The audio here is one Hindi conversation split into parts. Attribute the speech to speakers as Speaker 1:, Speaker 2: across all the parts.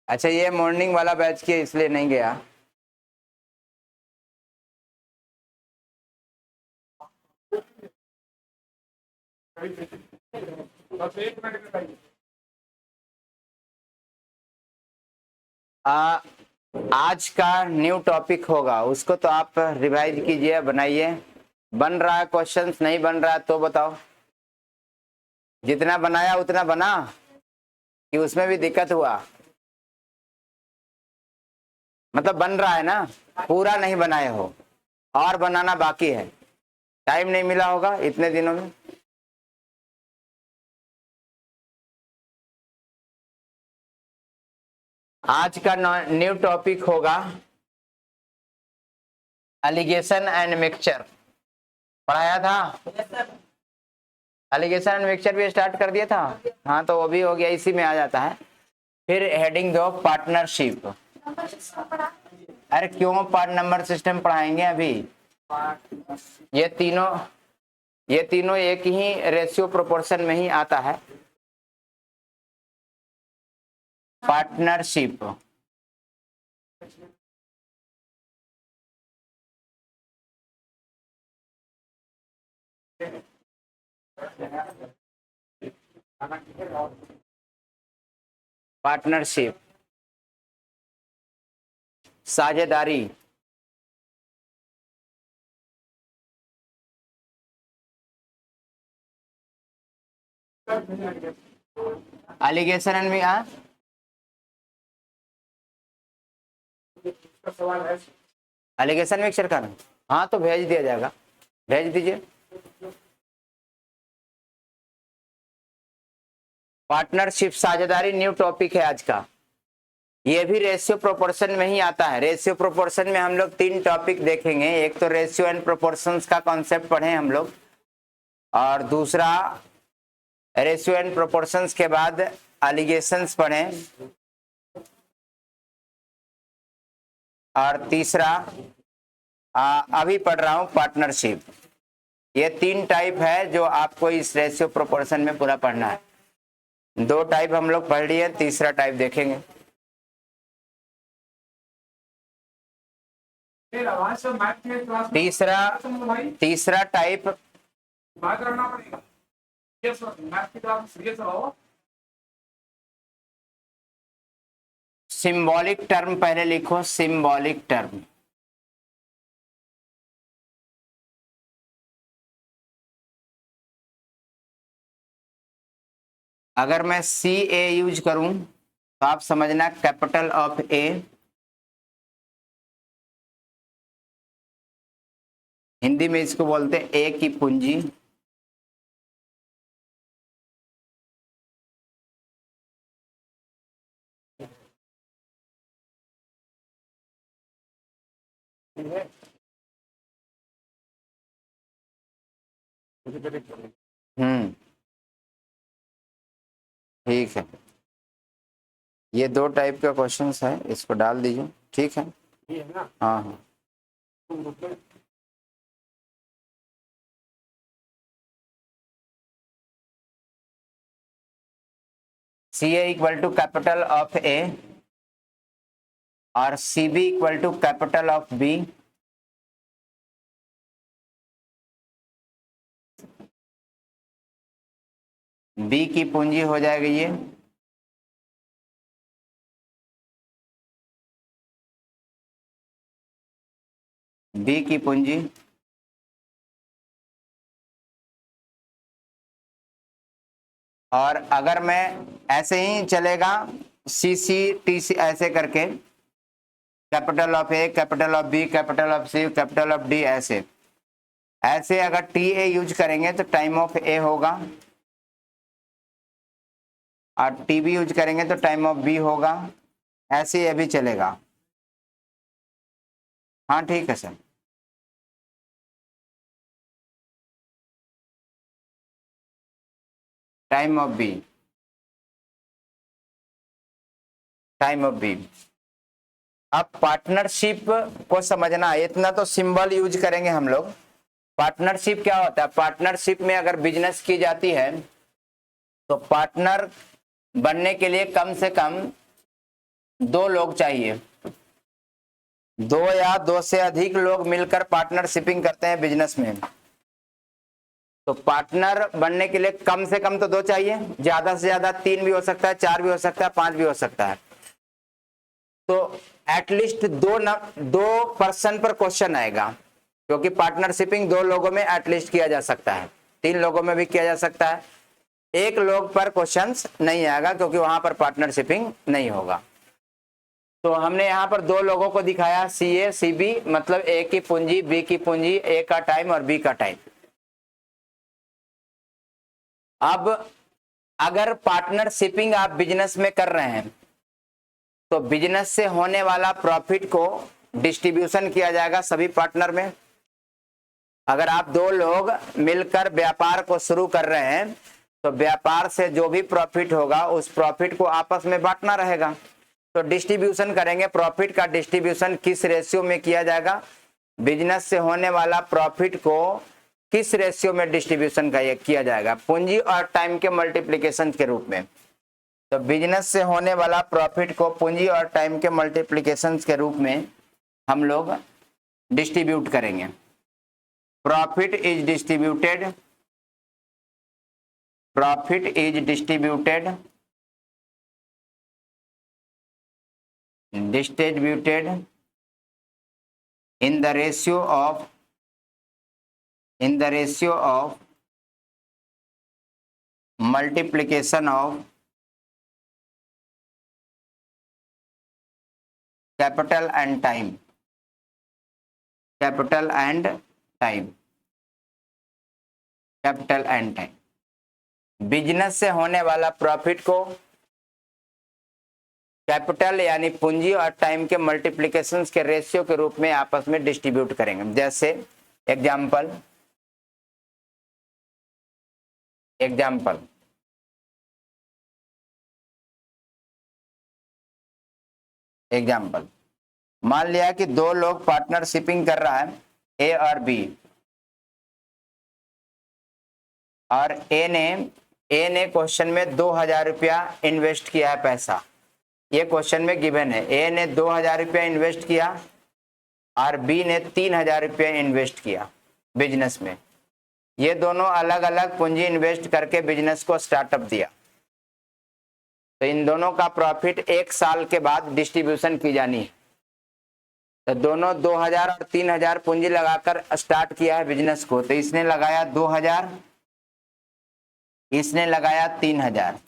Speaker 1: अच्छा, ये मॉर्निंग वाला बैच किया इसलिए नहीं गया। आज का न्यू टॉपिक होगा, उसको तो आप रिवाइज कीजिए, बनाइए। बन रहा है क्वेश्चंस, नहीं बन रहा है तो बताओ। जितना बनाया उतना बना कि उसमें भी दिक्कत हुआ? मतलब बन रहा है ना, पूरा नहीं बनाए हो और बनाना बाकी है, टाइम नहीं मिला होगा इतने दिनों में। आज का न्यू टॉपिक होगा एलिगेशन एंड मिक्सचर। पढ़ाया था? एलिगेशन एंड मिक्सचर भी स्टार्ट कर दिया था। हाँ तो वो भी हो गया, इसी में आ जाता है। फिर हेडिंग दो पार्टनरशिप। अरे क्यों पार्ट नंबर सिस्टम पढ़ाएंगे अभी? ये तीनों एक ही रेशियो प्रोपोर्शन में ही आता है। पार्टनरशिप पार्टनरशिप साझेदारी, एलिगेशन एंड एलिगेशन मिक्सचर का। हाँ तो भेज दिया जाएगा, भेज दीजिए। पार्टनरशिप साझेदारी न्यू टॉपिक है आज का। ये भी रेशियो प्रोपोर्शन में ही आता है। रेशियो प्रोपोर्शन में हम लोग 3 टॉपिक देखेंगे। एक तो रेशियो एंड प्रोपोर्शंस का कॉन्सेप्ट पढ़े हम लोग, और दूसरा रेशियो एंड प्रोपोर्शंस के बाद एलिगेशंस पढ़ें, और तीसरा अभी पढ़ रहा हूं पार्टनरशिप। ये 3 टाइप है जो आपको इस रेशियो प्रोपोर्शन में पूरा पढ़ना है। 2 टाइप हम लोग पढ़ लिए, तीसरा टाइप देखेंगे। तीसरा टाइप सिंबॉलिक टर्म। पहले लिखो सिंबॉलिक टर्म। अगर मैं सी ए यूज करूं तो आप समझना कैपिटल ऑफ ए, हिंदी में इसको बोलते हैं ए की पूंजी। ठीक है, ये 2 टाइप का क्वेश्चंस है, इसको डाल दीजिए। ठीक है, हाँ हाँ। C A equal to capital of A और C B equal to capital of B. B की पूंजी हो जाएगी ये, बी की पूंजी, और अगर मैं ऐसे ही चलेगा सी सी टी सी ऐसे करके, capital of A, capital of B, capital of C, capital of D, ऐसे ऐसे अगर टी ए यूज करेंगे तो टाइम ऑफ ए होगा, और टी बी यूज करेंगे तो टाइम ऑफ बी होगा। ऐसे ये भी चलेगा। हाँ ठीक है sir. Time of B, time of B. अब पार्टनरशिप को समझना, इतना तो सिंबल यूज करेंगे हम लोग। पार्टनरशिप क्या होता है? पार्टनरशिप में अगर बिजनेस की जाती है तो पार्टनर बनने के लिए कम से कम दो लोग चाहिए, दो या दो से अधिक लोग मिलकर पार्टनरशिपिंग करते हैं बिजनेस में। तो पार्टनर बनने के लिए कम से कम तो दो चाहिए, ज्यादा से ज्यादा तीन भी हो सकता है, चार भी हो सकता है, पांच भी हो सकता है। तो एटलीस्ट दो पर्सन पर क्वेश्चन आएगा, क्योंकि पार्टनरशिपिंग दो लोगों में एटलीस्ट किया जा सकता है, तीन लोगों में भी किया जा सकता है। एक लोग पर क्वेश्चंस नहीं आएगा क्योंकि वहां पर पार्टनरशिपिंग नहीं होगा। तो हमने यहाँ पर दो लोगों को दिखाया, सी ए सी बी, मतलब ए की पूंजी, बी की पूंजी, ए का टाइम और बी का टाइम। अब अगर पार्टनरशिपिंग आप बिजनेस में कर रहे हैं तो बिजनेस से होने वाला प्रॉफिट को डिस्ट्रीब्यूशन किया जाएगा सभी पार्टनर में। अगर आप दो लोग मिलकर व्यापार को शुरू कर रहे हैं तो व्यापार से जो भी प्रॉफिट होगा उस प्रॉफिट को आपस में बांटना रहेगा। तो डिस्ट्रीब्यूशन करेंगे, प्रॉफिट का डिस्ट्रीब्यूशन किस रेशियो में किया जाएगा, बिजनेस से होने वाला प्रॉफिट को किस रेशियो में डिस्ट्रीब्यूशन किया जाएगा, पूंजी और टाइम के मल्टीप्लिकेशन के रूप में। तो बिजनेस से होने वाला प्रॉफिट को पूंजी और टाइम के मल्टीप्लिकेशन के रूप में हम लोग डिस्ट्रीब्यूट करेंगे। Profit is distributed, profit is distributed in the ratio of multiplication of capital and time, capital and time, capital and time। Business से होने वाला प्रॉफिट को कैपिटल यानी पूंजी और टाइम के मल्टीप्लिकेशन के रेशियो के रूप में आपस में डिस्ट्रीब्यूट करेंगे। जैसे एग्जाम्पल मान लिया कि दो लोग पार्टनरशिपिंग कर रहा है, ए और बी, और ए ने क्वेश्चन में 2000 रुपया इन्वेस्ट किया है, पैसा ये क्वेश्चन में गिवन है। ए ने 2000 रुपया इन्वेस्ट किया और बी ने 3000 रुपया इन्वेस्ट किया बिजनेस में। ये दोनों अलग अलग पूंजी इन्वेस्ट करके बिजनेस को स्टार्टअप दिया। तो इन दोनों का प्रॉफिट एक साल के बाद डिस्ट्रीब्यूशन की जानी है। तो दोनों 2000 और 3000 पूंजी लगाकर स्टार्ट किया है बिजनेस को। तो इसने लगाया 2000, इसने लगाया 3000।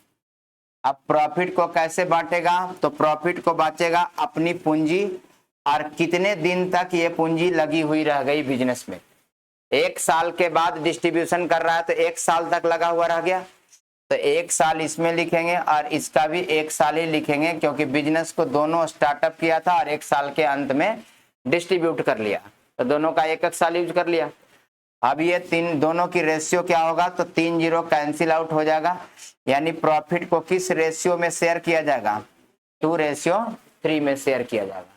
Speaker 1: अब प्रॉफिट को कैसे बांटेगा, तो प्रॉफिट को बांटेगा अपनी पूंजी और कितने दिन तक ये पूंजी लगी हुई रह गई बिजनेस में। एक साल के बाद डिस्ट्रीब्यूशन कर रहा है तो एक साल तक लगा हुआ रह गया, तो एक साल इसमें लिखेंगे और इसका भी एक साल ही लिखेंगे, क्योंकि बिजनेस को दोनों स्टार्टअप किया था और एक साल के अंत में डिस्ट्रीब्यूट कर लिया, तो दोनों का एक एक साल यूज कर लिया। अब ये तीन दोनों की रेशियो क्या होगा, तो 3 जीरो कैंसिल आउट हो जाएगा, यानी प्रॉफिट को किस रेशियो में शेयर किया जाएगा, 2:3 में शेयर किया जाएगा।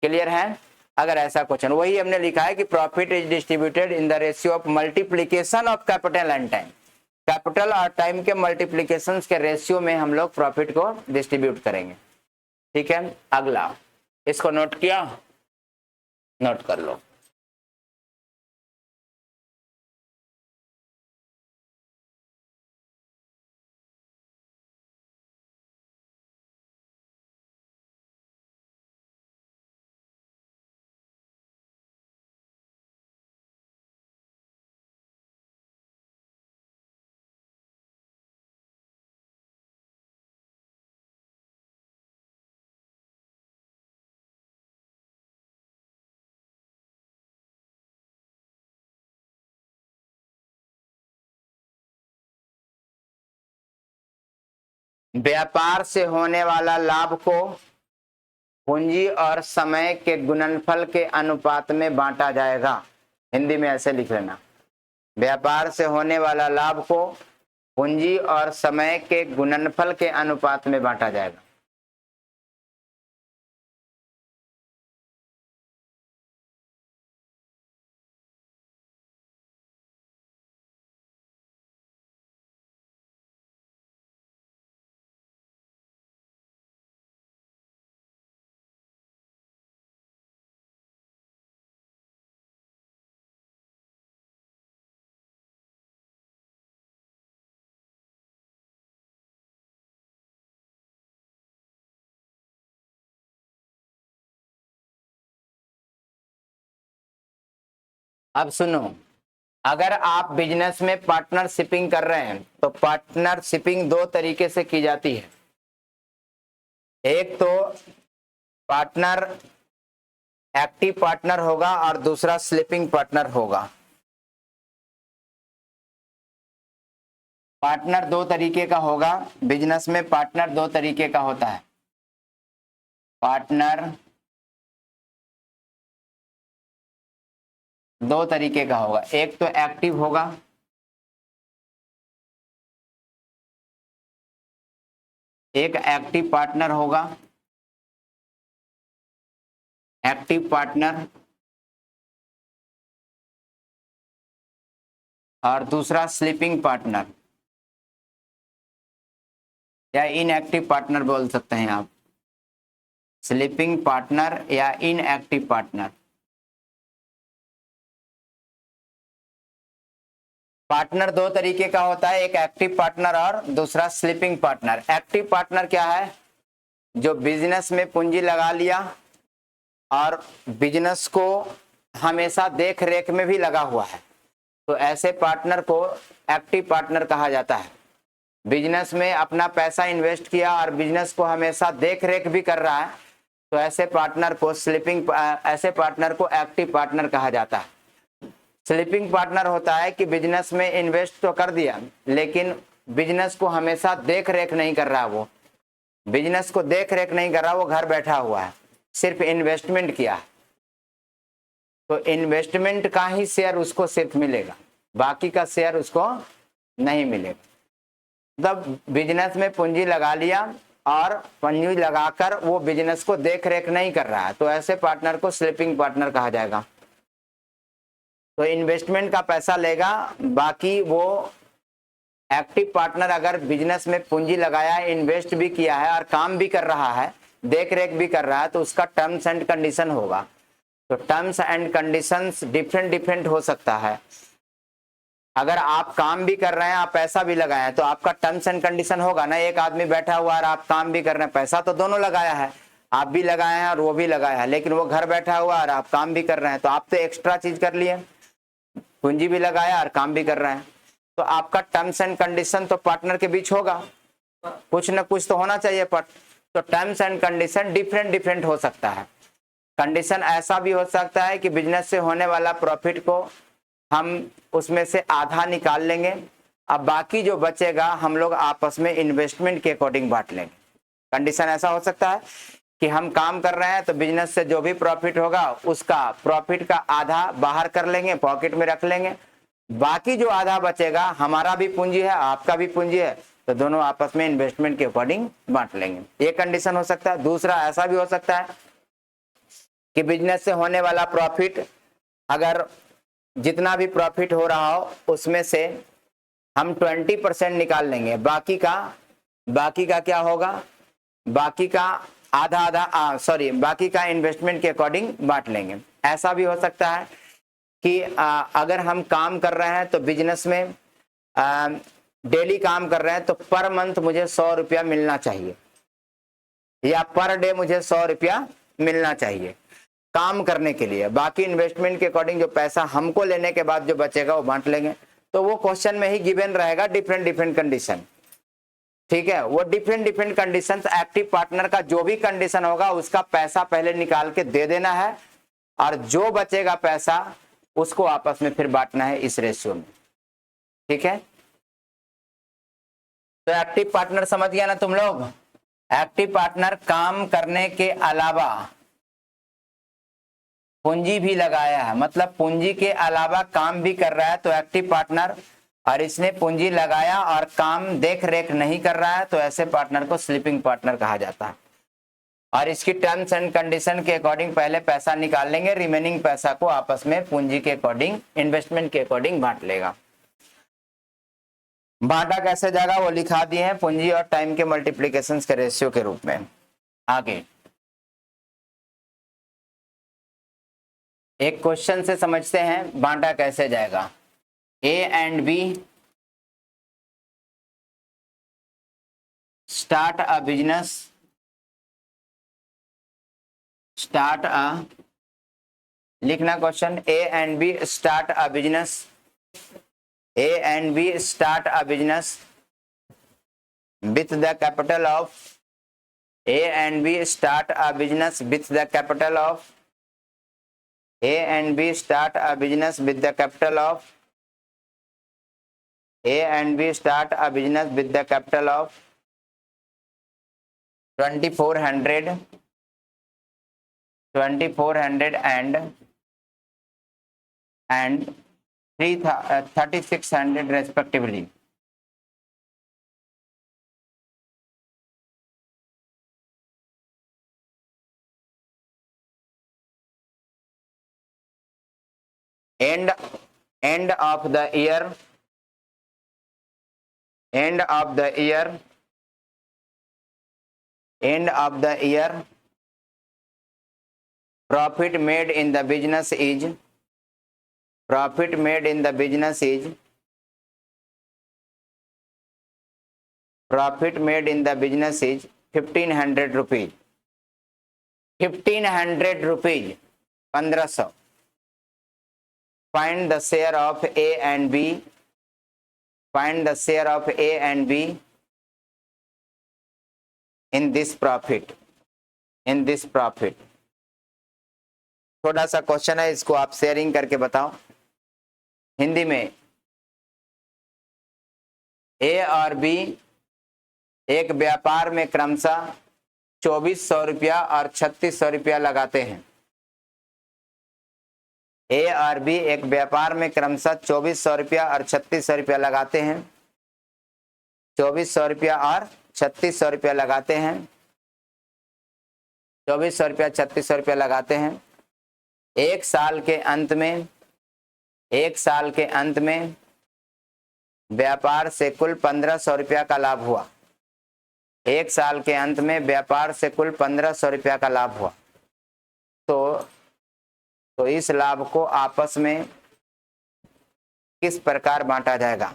Speaker 1: क्लियर है। अगर ऐसा क्वेश्चन, वही हमने लिखा है कि profit is distributed in the ratio of multiplication of capital and time. Capital और टाइम के मल्टीप्लीकेशन के रेशियो में हम लोग प्रॉफिट को डिस्ट्रीब्यूट करेंगे। ठीक है, अगला, इसको नोट किया, नोट कर लो। व्यापार से होने वाला लाभ को पूंजी और समय के गुणनफल के अनुपात में बांटा जाएगा। हिंदी में ऐसे लिख लेना, व्यापार से होने वाला लाभ को पूंजी और समय के गुणनफल के अनुपात में बांटा जाएगा। अब सुनो, अगर आप बिजनेस में पार्टनरशिपिंग कर रहे हैं तो पार्टनरशिपिंग दो तरीके से की जाती है। एक तो पार्टनर एक्टिव पार्टनर होगा और दूसरा स्लीपिंग पार्टनर होगा। पार्टनर दो तरीके का होगा बिजनेस में, पार्टनर दो तरीके का होता है। पार्टनर दो तरीके का होगा, एक तो एक्टिव होगा, एक एक्टिव पार्टनर होगा, एक्टिव पार्टनर, और दूसरा स्लीपिंग पार्टनर या इनएक्टिव पार्टनर बोल सकते हैं आप, स्लीपिंग पार्टनर या इनएक्टिव पार्टनर। पार्टनर दो तरीके का होता है, एक एक्टिव पार्टनर और दूसरा स्लीपिंग पार्टनर। एक्टिव पार्टनर क्या है? जो बिजनेस में पूंजी लगा लिया और बिजनेस को हमेशा देख रेख में भी लगा हुआ है, तो ऐसे पार्टनर को एक्टिव पार्टनर कहा जाता है। बिजनेस में अपना पैसा इन्वेस्ट किया और बिजनेस को हमेशा देख रेख भी कर रहा है, तो ऐसे पार्टनर को ऐसे पार्टनर को एक्टिव पार्टनर कहा जाता है। स्लीपिंग पार्टनर होता है कि बिजनेस में इन्वेस्ट तो कर दिया लेकिन बिजनेस को हमेशा देख रेख नहीं कर रहा, वो बिजनेस को देख रेख नहीं कर रहा, वो घर बैठा हुआ है, सिर्फ इन्वेस्टमेंट किया, तो इन्वेस्टमेंट का ही शेयर उसको सिर्फ मिलेगा, बाकी का शेयर उसको नहीं मिलेगा। तब बिजनेस में पूंजी लगा लिया और पूंजी लगाकर वो बिजनेस को देख रेख नहीं कर रहा है, तो ऐसे पार्टनर को स्लीपिंग पार्टनर कहा जाएगा। तो इन्वेस्टमेंट का पैसा लेगा, बाकी वो एक्टिव पार्टनर अगर बिजनेस में पूंजी लगाया है, इन्वेस्ट भी किया है और काम भी कर रहा है, देख रेख भी कर रहा है, तो उसका टर्म्स एंड कंडीशन होगा। तो टर्म्स एंड कंडीशंस डिफरेंट हो सकता है। अगर आप काम भी कर रहे हैं, आप पैसा भी लगाए हैं, तो आपका टर्म्स एंड कंडीशन होगा ना। एक आदमी बैठा हुआ और आप काम भी कर रहे हैं, पैसा तो दोनों लगाया है, आप भी लगाए हैं और वो भी लगाया है, लेकिन वो घर बैठा हुआ और आप काम भी कर रहे हैं, तो आप तो एक्स्ट्रा चीज कर लिए, पूंजी भी लगाया और काम भी कर रहे हैं, तो आपका टर्म्स एंड कंडीशन तो पार्टनर के बीच होगा, कुछ ना कुछ तो होना चाहिए। तो टर्म्स एंड कंडीशन डिफरेंट हो सकता है। कंडीशन ऐसा भी हो सकता है कि बिजनेस से होने वाला प्रॉफिट को हम उसमें से आधा निकाल लेंगे, अब बाकी जो बचेगा हम लोग आपस में इन्वेस्टमेंट के अकॉर्डिंग बांट लेंगे। कंडीशन ऐसा हो सकता है कि हम काम कर रहे हैं तो बिजनेस से जो भी प्रॉफिट होगा उसका प्रॉफिट का आधा बाहर कर लेंगे, पॉकेट में रख लेंगे, बाकी जो आधा बचेगा हमारा भी पूंजी है आपका भी पूंजी है, तो दोनों आपस में इन्वेस्टमेंट के अकॉर्डिंग बांट लेंगे। ये कंडीशन हो सकता है। दूसरा ऐसा भी हो सकता है कि बिजनेस से होने वाला प्रॉफिट, अगर जितना भी प्रॉफिट हो रहा हो उसमें से हम 20% निकाल लेंगे, बाकी का क्या होगा, बाकी का बाकी का इन्वेस्टमेंट के अकॉर्डिंग बांट लेंगे। ऐसा भी हो सकता है कि अगर हम काम कर रहे हैं तो बिजनेस में डेली काम कर रहे हैं तो पर मंथ मुझे 100 रुपया मिलना चाहिए या पर डे मुझे 100 रुपया मिलना चाहिए काम करने के लिए, बाकी इन्वेस्टमेंट के अकॉर्डिंग जो पैसा हमको लेने के बाद जो बचेगा वो बांट लेंगे। तो वो क्वेश्चन में ही गिवन रहेगा डिफरेंट कंडीशन, ठीक है। वो डिफरेंट कंडीशन, एक्टिव पार्टनर का जो भी कंडीशन होगा उसका पैसा पहले निकाल के दे देना है और जो बचेगा पैसा उसको आपस में फिर बांटना है इस रेशियो में, ठीक है। तो एक्टिव पार्टनर समझ गया ना तुम लोग। एक्टिव पार्टनर काम करने के अलावा पूंजी भी लगाया है, मतलब पूंजी के अलावा काम भी कर रहा है तो एक्टिव पार्टनर, और इसने पूंजी लगाया और काम देख रेख नहीं कर रहा है तो ऐसे पार्टनर को स्लीपिंग पार्टनर कहा जाता है। और इसकी टर्म्स एंड कंडीशन के अकॉर्डिंग पहले पैसा निकाल लेंगे, रिमेनिंग पैसा को आपस में पूंजी के अकॉर्डिंग, इन्वेस्टमेंट के अकॉर्डिंग बांट लेगा। बांटा कैसे जाएगा वो लिखा दिए हैं, पूंजी और टाइम के मल्टीप्लीकेशन के रेशियो के रूप में। आगे एक क्वेश्चन से समझते हैं बांटा कैसे जाएगा। A and B start a business, लिखना question, A and B start a business, A and B start a business with the capital of, A and B start a business with the capital of, A and B start a business with the capital of, A and B start a business with the capital of 2400 and 3600 respectively. End of the year, end of the year, end of the year, profit made in the business is, profit made in the business is, profit made in the business is 1500 rupees, 1500 rupees, 1500. Find the share of A and B, find the share of A and B in this profit, in this profit. थोड़ा सा क्वेश्चन है, इसको आप शेयरिंग करके बताओ हिंदी में। ए और बी एक व्यापार में क्रमशः 2400 रुपया और 3600 रुपया लगाते हैं। ए और बी एक व्यापार में क्रमशः 2400 रुपया और 3600 रुपया लगाते हैं, 2400 रुपया और 3600 रुपया लगाते हैं, 2400 रुपया 3600 रुपया लगाते हैं। एक साल के अंत में, एक साल के अंत में व्यापार से कुल 1500 रुपया का लाभ हुआ, एक साल के अंत में व्यापार से कुल 1500 रुपया का लाभ हुआ। तो इस लाभ को आपस में किस प्रकार बांटा जाएगा,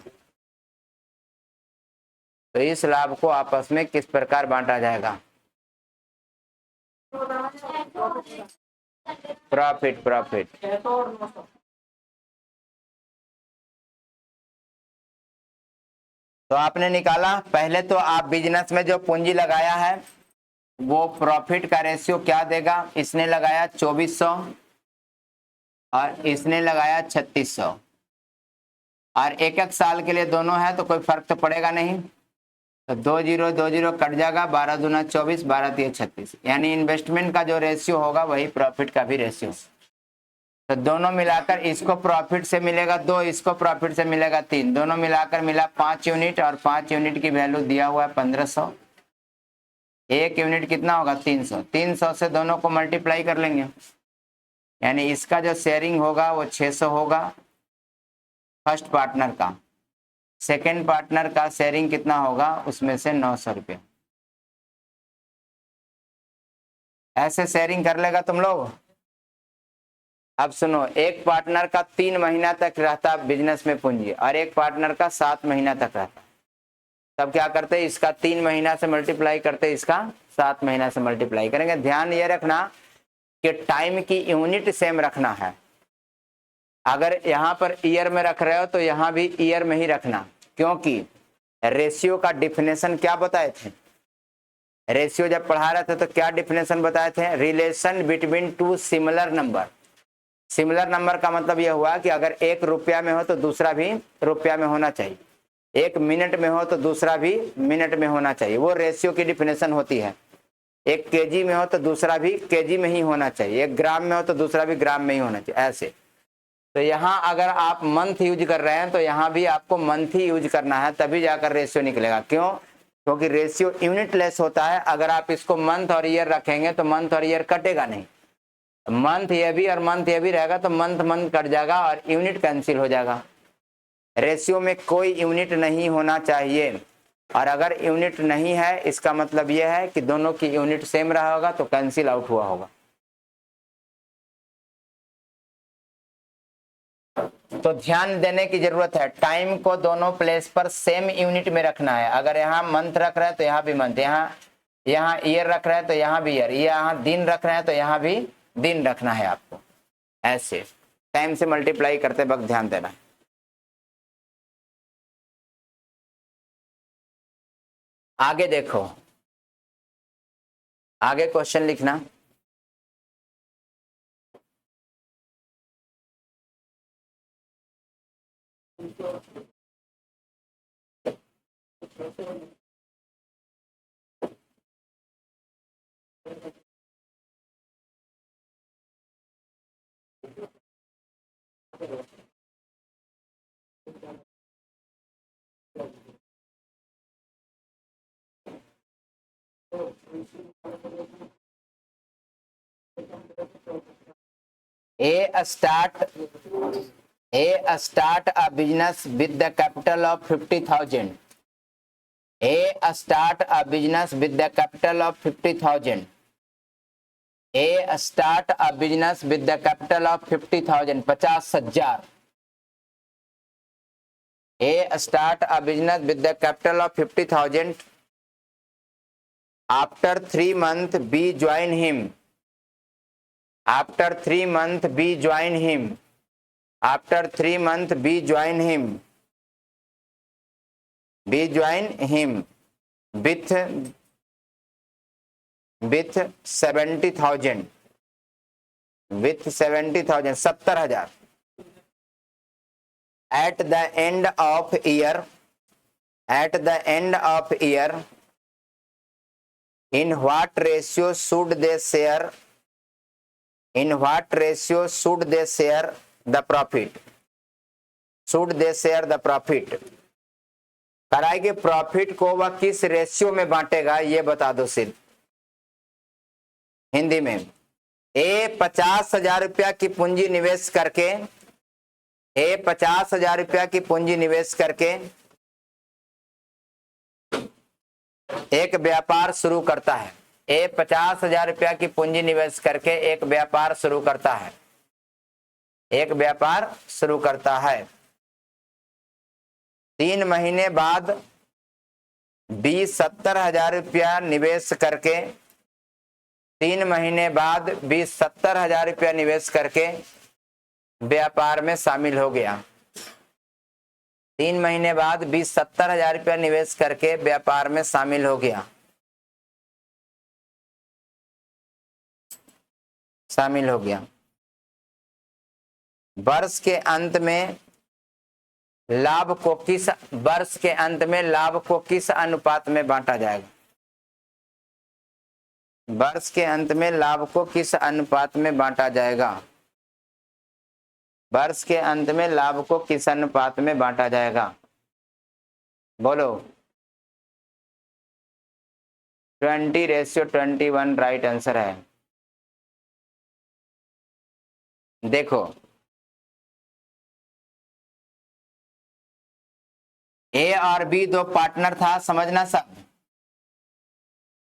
Speaker 1: तो इस लाभ को आपस में किस प्रकार बांटा जाएगा? Profit, profit. तो आपने निकाला, पहले तो आप बिजनेस में जो पूंजी लगाया है वो प्रॉफिट का रेशियो क्या देगा? इसने लगाया 2400 और इसने लगाया 3600 और एक एक साल के लिए दोनों है तो कोई फर्क तो पड़ेगा नहीं, तो 20 कट जाएगा, 12 दूना 24, 12 तिया 36, यानी इन्वेस्टमेंट का जो रेशियो होगा वही प्रॉफिट का भी रेशियो। तो दोनों मिलाकर इसको प्रॉफिट से मिलेगा 2, इसको प्रॉफिट से मिलेगा 3, दोनों मिलाकर मिला 5 यूनिट और 5 यूनिट की वैल्यू दिया हुआ है 1500, एक यूनिट कितना होगा? 300, 300 से दोनों को मल्टीप्लाई कर लेंगे, यानी इसका जो शेयरिंग होगा वो 600 होगा फर्स्ट पार्टनर का, सेकेंड पार्टनर का शेयरिंग कितना होगा? उसमें से 900 रुपये। ऐसे शेयरिंग कर लेगा तुम लोग। अब सुनो, एक पार्टनर का 3 महीना तक रहता बिजनेस में पूंजी और एक पार्टनर का 7 महीना तक रहता, तब क्या करते? इसका 3 महीना से मल्टीप्लाई करते, इसका 7 महीना से मल्टीप्लाई करेंगे। ध्यान ये रखना कि टाइम की यूनिट सेम रखना है। अगर यहाँ पर ईयर में रख रहे हो तो यहाँ भी ईयर में ही रखना, क्योंकि रेशियो का डिफिनेशन क्या बताए थे? रेशियो जब पढ़ा रहे थे तो क्या डिफिनेशन बताए थे? Relation between two similar number. Similar number का मतलब यह हुआ कि अगर एक रुपया में हो तो दूसरा भी रुपया में होना चाहिए, एक मिनट में हो तो दूसरा भी मिनट में होना चाहिए, वो रेशियो की डिफिनेशन होती है। एक केजी में हो तो दूसरा भी केजी में ही होना चाहिए, एक ग्राम में हो तो दूसरा भी ग्राम में ही होना चाहिए, ऐसे। तो यहाँ अगर आप मंथ यूज कर रहे हैं तो यहाँ भी आपको मंथ ही यूज करना है, तभी जाकर रेशियो निकलेगा। क्यों? क्योंकि रेशियो यूनिट लेस होता है। अगर आप इसको मंथ और ईयर रखेंगे तो मंथ और ईयर कटेगा नहीं, मंथ ये भी और मंथ ये भी रहेगा तो मंथ मंथ कट जाएगा और यूनिट कैंसिल हो जाएगा। रेशियो में कोई यूनिट नहीं होना चाहिए, और अगर यूनिट नहीं है इसका मतलब यह है कि दोनों की यूनिट सेम रहा होगा तो कैंसिल आउट हुआ होगा। तो ध्यान देने की जरूरत है, टाइम को दोनों प्लेस पर सेम यूनिट में रखना है। अगर यहाँ मंथ रख रहे हैं तो यहाँ भी मंथ, यहाँ ईयर रख रहे हैं तो यहाँ भी ईयर, यहाँ दिन रख रहे हैं तो यहाँ भी दिन रखना है आपको। ऐसे टाइम से मल्टीप्लाई करते वक्त ध्यान देना। आगे देखो, आगे क्वेश्चन लिखना। A start a business with the capital of 50,000. A start a business with the capital of 50,000. A start a business with the capital of 50,000. 50,000. A start a business with the capital of 50,000. After 3 months, B join him. After 3 months, B join him. After 3 months, B join him. B join him with 70,000. With 70,000, 70,000. At the end of year, in what ratio should they share? In what ratio should they share the profit? Should they share the profit? कराएंगे प्रॉफिट को वह किस रेशियो में बांटेगा ये बता दो सिर्फ हिंदी में। ए 50,000 रुपया की पूंजी निवेश करके, ए 50,000 रुपया की पूंजी निवेश करके एक व्यापार शुरू करता है। ए 50,000 रुपया की पूंजी निवेश करके एक व्यापार शुरू करता है। एक व्यापार शुरू करता है। 3 महीने बाद 70,000 रुपया निवेश करके, 3 महीने बाद 70,000 रुपया निवेश करके व्यापार में शामिल हो गया। 3 महीने बाद 70,000 रुपया निवेश करके व्यापार में शामिल हो गया। शामिल हो गया। वर्ष के अंत में लाभ को किस अनुपात में बांटा जाएगा? वर्ष के अंत में लाभ को किस अनुपात में बांटा जाएगा? वर्ष के अंत में लाभ को किस अनुपात में बांटा जाएगा? बोलो। 20:21 राइट आंसर है। देखो, ए और बी दो पार्टनर था, समझना सब।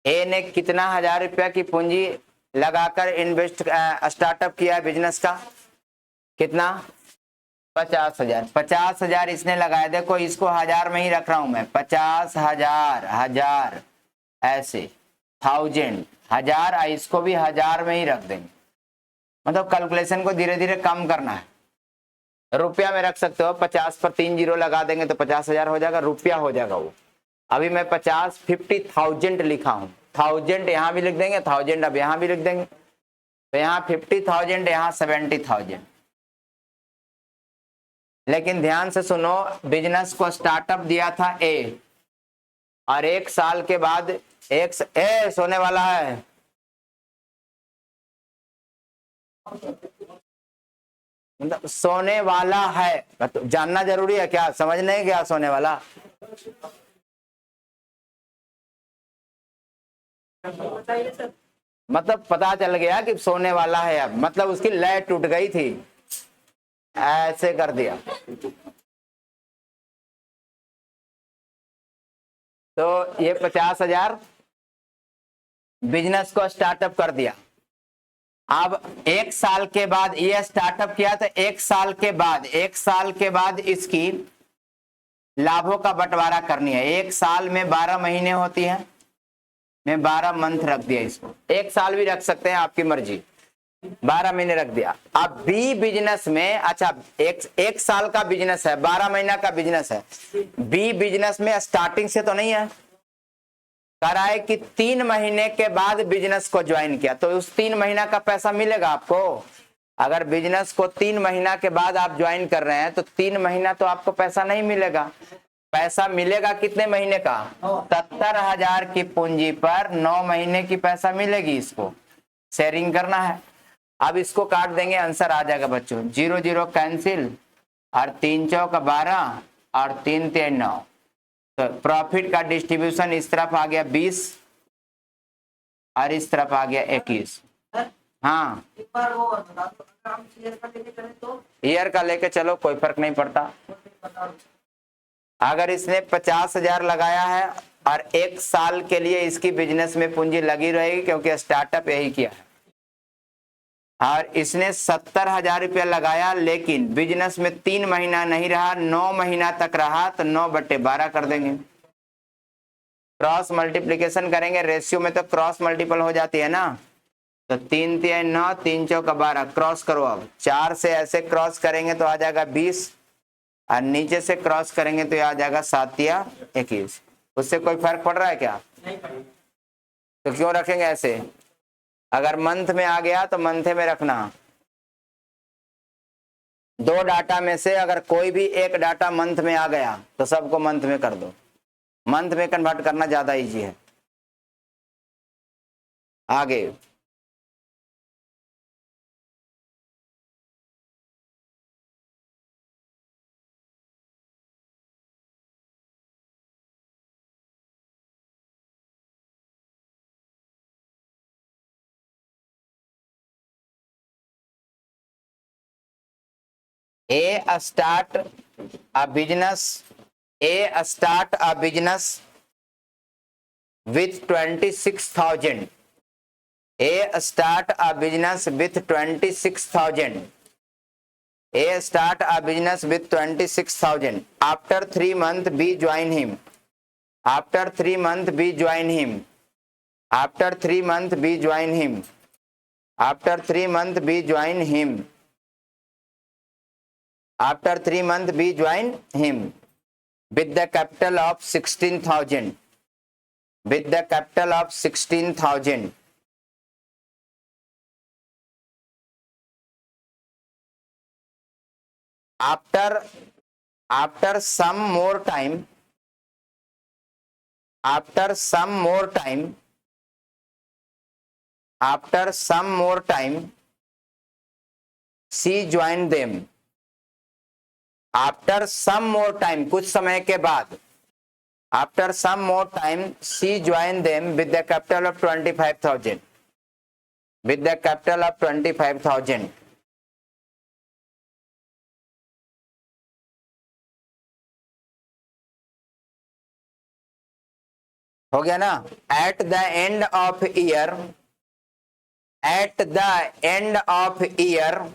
Speaker 1: ए ने कितना 1,000 रुपया की पूंजी लगाकर इन्वेस्ट स्टार्टअप किया बिजनेस का? कितना? 50,000। 50,000 इसने लगाया। देखो इसको 1,000 में ही रख रहा हूं मैं। 50,000, 1,000 ऐसे 1,000, 1,000 इसको भी 1,000 में ही रख देंगे। मतलब कैलकुलेशन को धीरे धीरे कम करना है। रुपया में रख सकते हो, 50 पर 3 जीरो लगा देंगे तो 50,000 हो जाएगा, रुपया हो जाएगा वो। अभी मैं 50,000 लिखा हूं। 1,000 यहां भी लिख देंगे, 1,000 अब यहां भी लिख देंगे। तो यहाँ 50,000, यहाँ 70,000। लेकिन ध्यान से सुनो, बिजनेस को स्टार्टअप दिया था ए, और 1 साल के बाद सोने वाला है। मतलब सोने वाला है, तो जानना जरूरी है क्या? समझने है क्या सोने वाला? मतलब पता चल गया कि सोने वाला है। अब मतलब उसकी लय टूट गई थी, ऐसे कर दिया। तो ये 50,000 बिजनेस को स्टार्टअप कर दिया। अब 1 साल के बाद ये स्टार्टअप किया, तो 1 साल के बाद इसकी लाभों का बंटवारा करनी है। 1 साल में 12 महीने होती है, मैं 12 मंथ रख दिया इसको। 1 साल भी रख सकते हैं, आपकी मर्जी। 12 महीने रख दिया। अब बी बिजनेस में, अच्छा एक साल का बिजनेस है, 12 महीना का बिजनेस है। बी बिजनेस में स्टार्टिंग से तो नहीं है, करा है कि 3 महीने के बाद बिजनेस को ज्वाइन किया, तो उस 3 महीना का पैसा मिलेगा आपको। अगर बिजनेस को 3 महीना के बाद आप ज्वाइन कर रहे हैं तो 3 महीना तो आपको पैसा नहीं मिलेगा। पैसा मिलेगा कितने महीने का? 70,000 की पूंजी पर 9 महीने की पैसा मिलेगी। इसको शेयरिंग करना है। अब इसको काट देंगे, आंसर आ जाएगा बच्चों। 0 0 कैंसिल और 3 चौका 12 और 3 3 9। तो प्रॉफिट का डिस्ट्रीब्यूशन इस तरफ आ गया 20 और इस तरफ आ गया 21। हाँ,
Speaker 2: एक बार वो बता दो, अगर हम शेयर का लेके चले तो
Speaker 1: ईयर का लेके चलो, कोई फर्क नहीं पड़ता। अगर इसने 50,000 लगाया है और 1 साल के लिए इसकी बिजनेस में पूंजी लगी रहेगी, क्योंकि स्टार्टअप यही किया है, और इसने 70,000 रुपया लगाया, लेकिन बिजनेस में 3 महीना नहीं रहा, 9 महीना तक रहा, तो 9/12 कर देंगे। क्रॉस मल्टीप्लीकेशन करेंगे, रेशियो में तो क्रॉस मल्टीपल हो जाती है ना। तो 3 3 9, 3 चौका 12, क्रॉस करो। अब 4 से ऐसे क्रॉस करेंगे तो आ जाएगा 20, और नीचे से क्रॉस करेंगे तो आ जाएगा 7 या 21। उससे कोई फर्क पड़ रहा है क्या? तो क्यों रखेंगे ऐसे? अगर मंथ में आ गया तो मंथ में रखना। 2 डाटा में से अगर कोई भी एक डाटा मंथ में आ गया तो सबको मंथ में कर दो। मंथ में कन्वर्ट करना ज्यादा इजी है। आगे A start a business with 26,000. A start a business with 26,000. A start a business with 26,000. After 3 months, B join him. After 3 months, B join him. After 3 months, B join him. After 3 months, B join him. After 3 months, B join him with the capital of 16,000. With the capital of 16,000. After some more time, she joined them. After some more time, कुछ समय के बाद, after some more time, she joined them with the capital of 25,000. With the capital of 25,000. हो गया ना? At the end of year, at the end of year,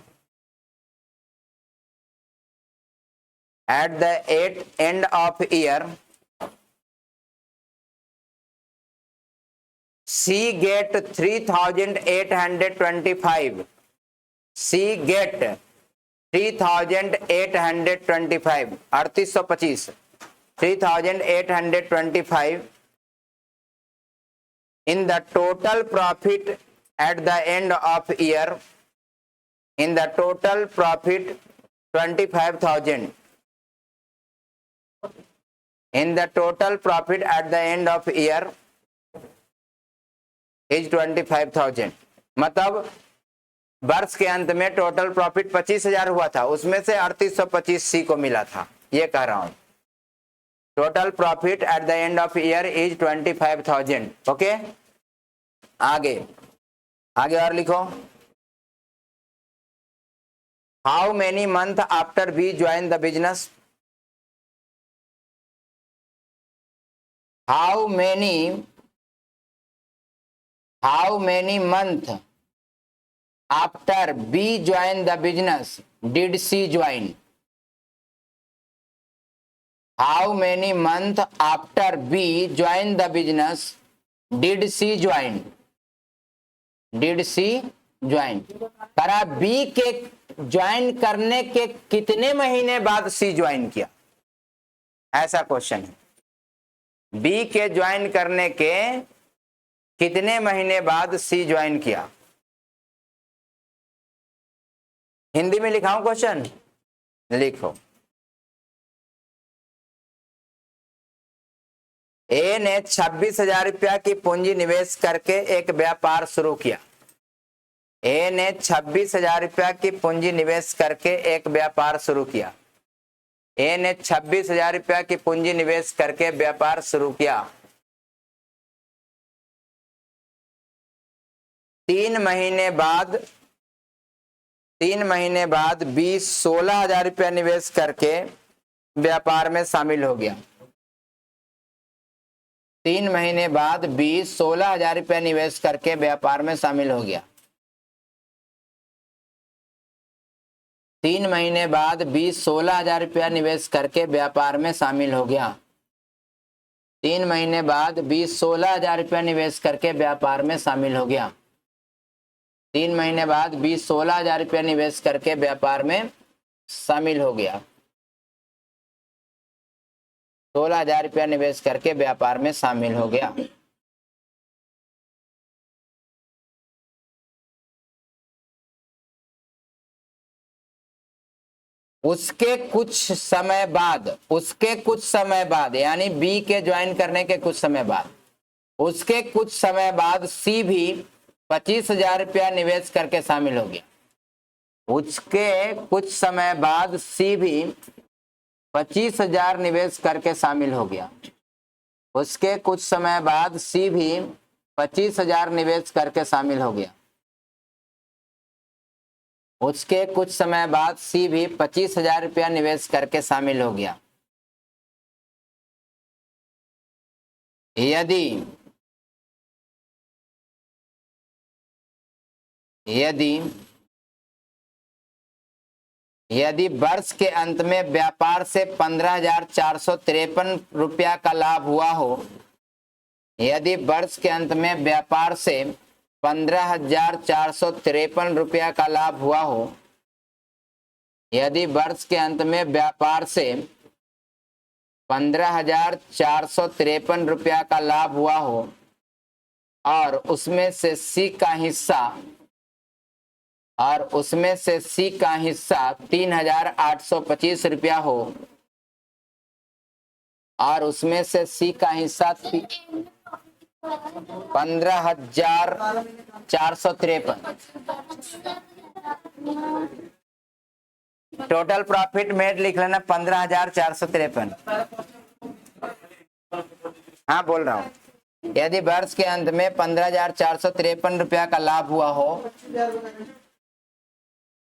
Speaker 1: at the end of year, she get 3,825. She get 3,825. 3825. 3,825 in the total profit at the end of year. In the total profit 25,000. In the total profit at the end of year is 25,000. मतलब वर्ष के अंत में टोटल प्रॉफिट 25,000 हुआ था, उसमें से 3825 सी को मिला था, ये कह रहा हूं। Total profit at the end of year is 25,000। Okay, आगे और लिखो। How many month after we join the business? How many month after B join the business did C join? How many month after B join the business did C join? Did C join करा, बी के ज्वाइन करने के कितने महीने बाद सी ज्वाइन किया, ऐसा क्वेश्चन है। बी के ज्वाइन करने के कितने महीने बाद सी ज्वाइन किया। हिंदी में लिखाऊं क्वेश्चन, लिखो। ए ने 26,000 रुपया की पूंजी निवेश करके एक व्यापार शुरू किया। ए ने 26,000 रुपया की पूंजी निवेश करके एक व्यापार शुरू किया। ए ने 26,000 रुपया की पूंजी निवेश करके व्यापार शुरू किया। 3 महीने बाद 16,000 रुपया निवेश करके व्यापार में शामिल हो गया। 3 महीने बाद 16,000 रुपया निवेश करके व्यापार में शामिल हो गया। 3 महीने बाद 16,000 रुपया निवेश करके व्यापार में शामिल हो गया। 3 महीने बाद 16,000 रुपया निवेश करके व्यापार में शामिल हो गया। 3 महीने बाद 16,000 रुपया निवेश करके व्यापार में शामिल हो गया। 16,000 रुपया निवेश करके व्यापार में शामिल हो गया। उसके कुछ समय बाद यानी बी के ज्वाइन करने के कुछ समय बाद, उसके कुछ समय बाद सी भी 25,000 रुपया निवेश करके शामिल हो गया। उसके कुछ समय बाद सी भी 25,000 निवेश करके शामिल हो गया। उसके कुछ समय बाद सी भी 25,000 निवेश करके शामिल हो गया। उसके कुछ समय बाद सी भी 25,000 रुपया निवेश करके शामिल हो गया। यदि वर्ष के अंत में व्यापार से 15,453 रुपया का लाभ हुआ हो, यदि वर्ष के अंत में व्यापार से 15,453 रुपया का लाभ हुआ हो, यदि वर्ष के अंत में व्यापार से 15,453 रुपया का लाभ हुआ हो और उसमें से सी का हिस्सा 3,825 रुपया हो, और उसमें से सी का हिस्सा 15,453। टोटल प्रॉफिट मेड लिख लेना 15,453। हाँ बोल रहा हूं, यदि वर्ष के अंत में 15,453 रुपया का लाभ हुआ हो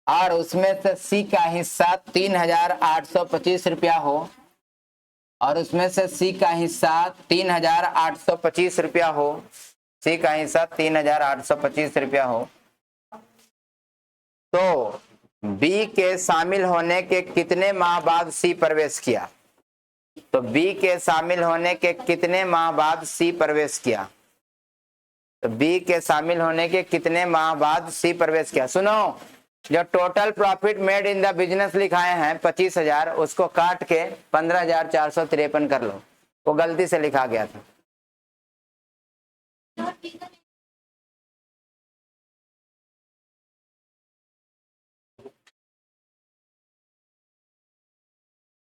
Speaker 1: और उसमें से सी का हिस्सा 3,825 रुपया हो, और उसमें से सी का हिस्सा 3,825 रुपया हो, सी का हिस्सा 3,825 रुपया हो, तो बी के शामिल होने के कितने माह बाद सी प्रवेश किया। तो बी के शामिल होने के कितने माह बाद सी प्रवेश किया। तो बी के शामिल होने के कितने माह बाद सी प्रवेश किया। सुनो, जो total profit made in the business लिखाए हैं 25,000, उसको काट के 15,453 कर लो, वो गलती से लिखा गया था।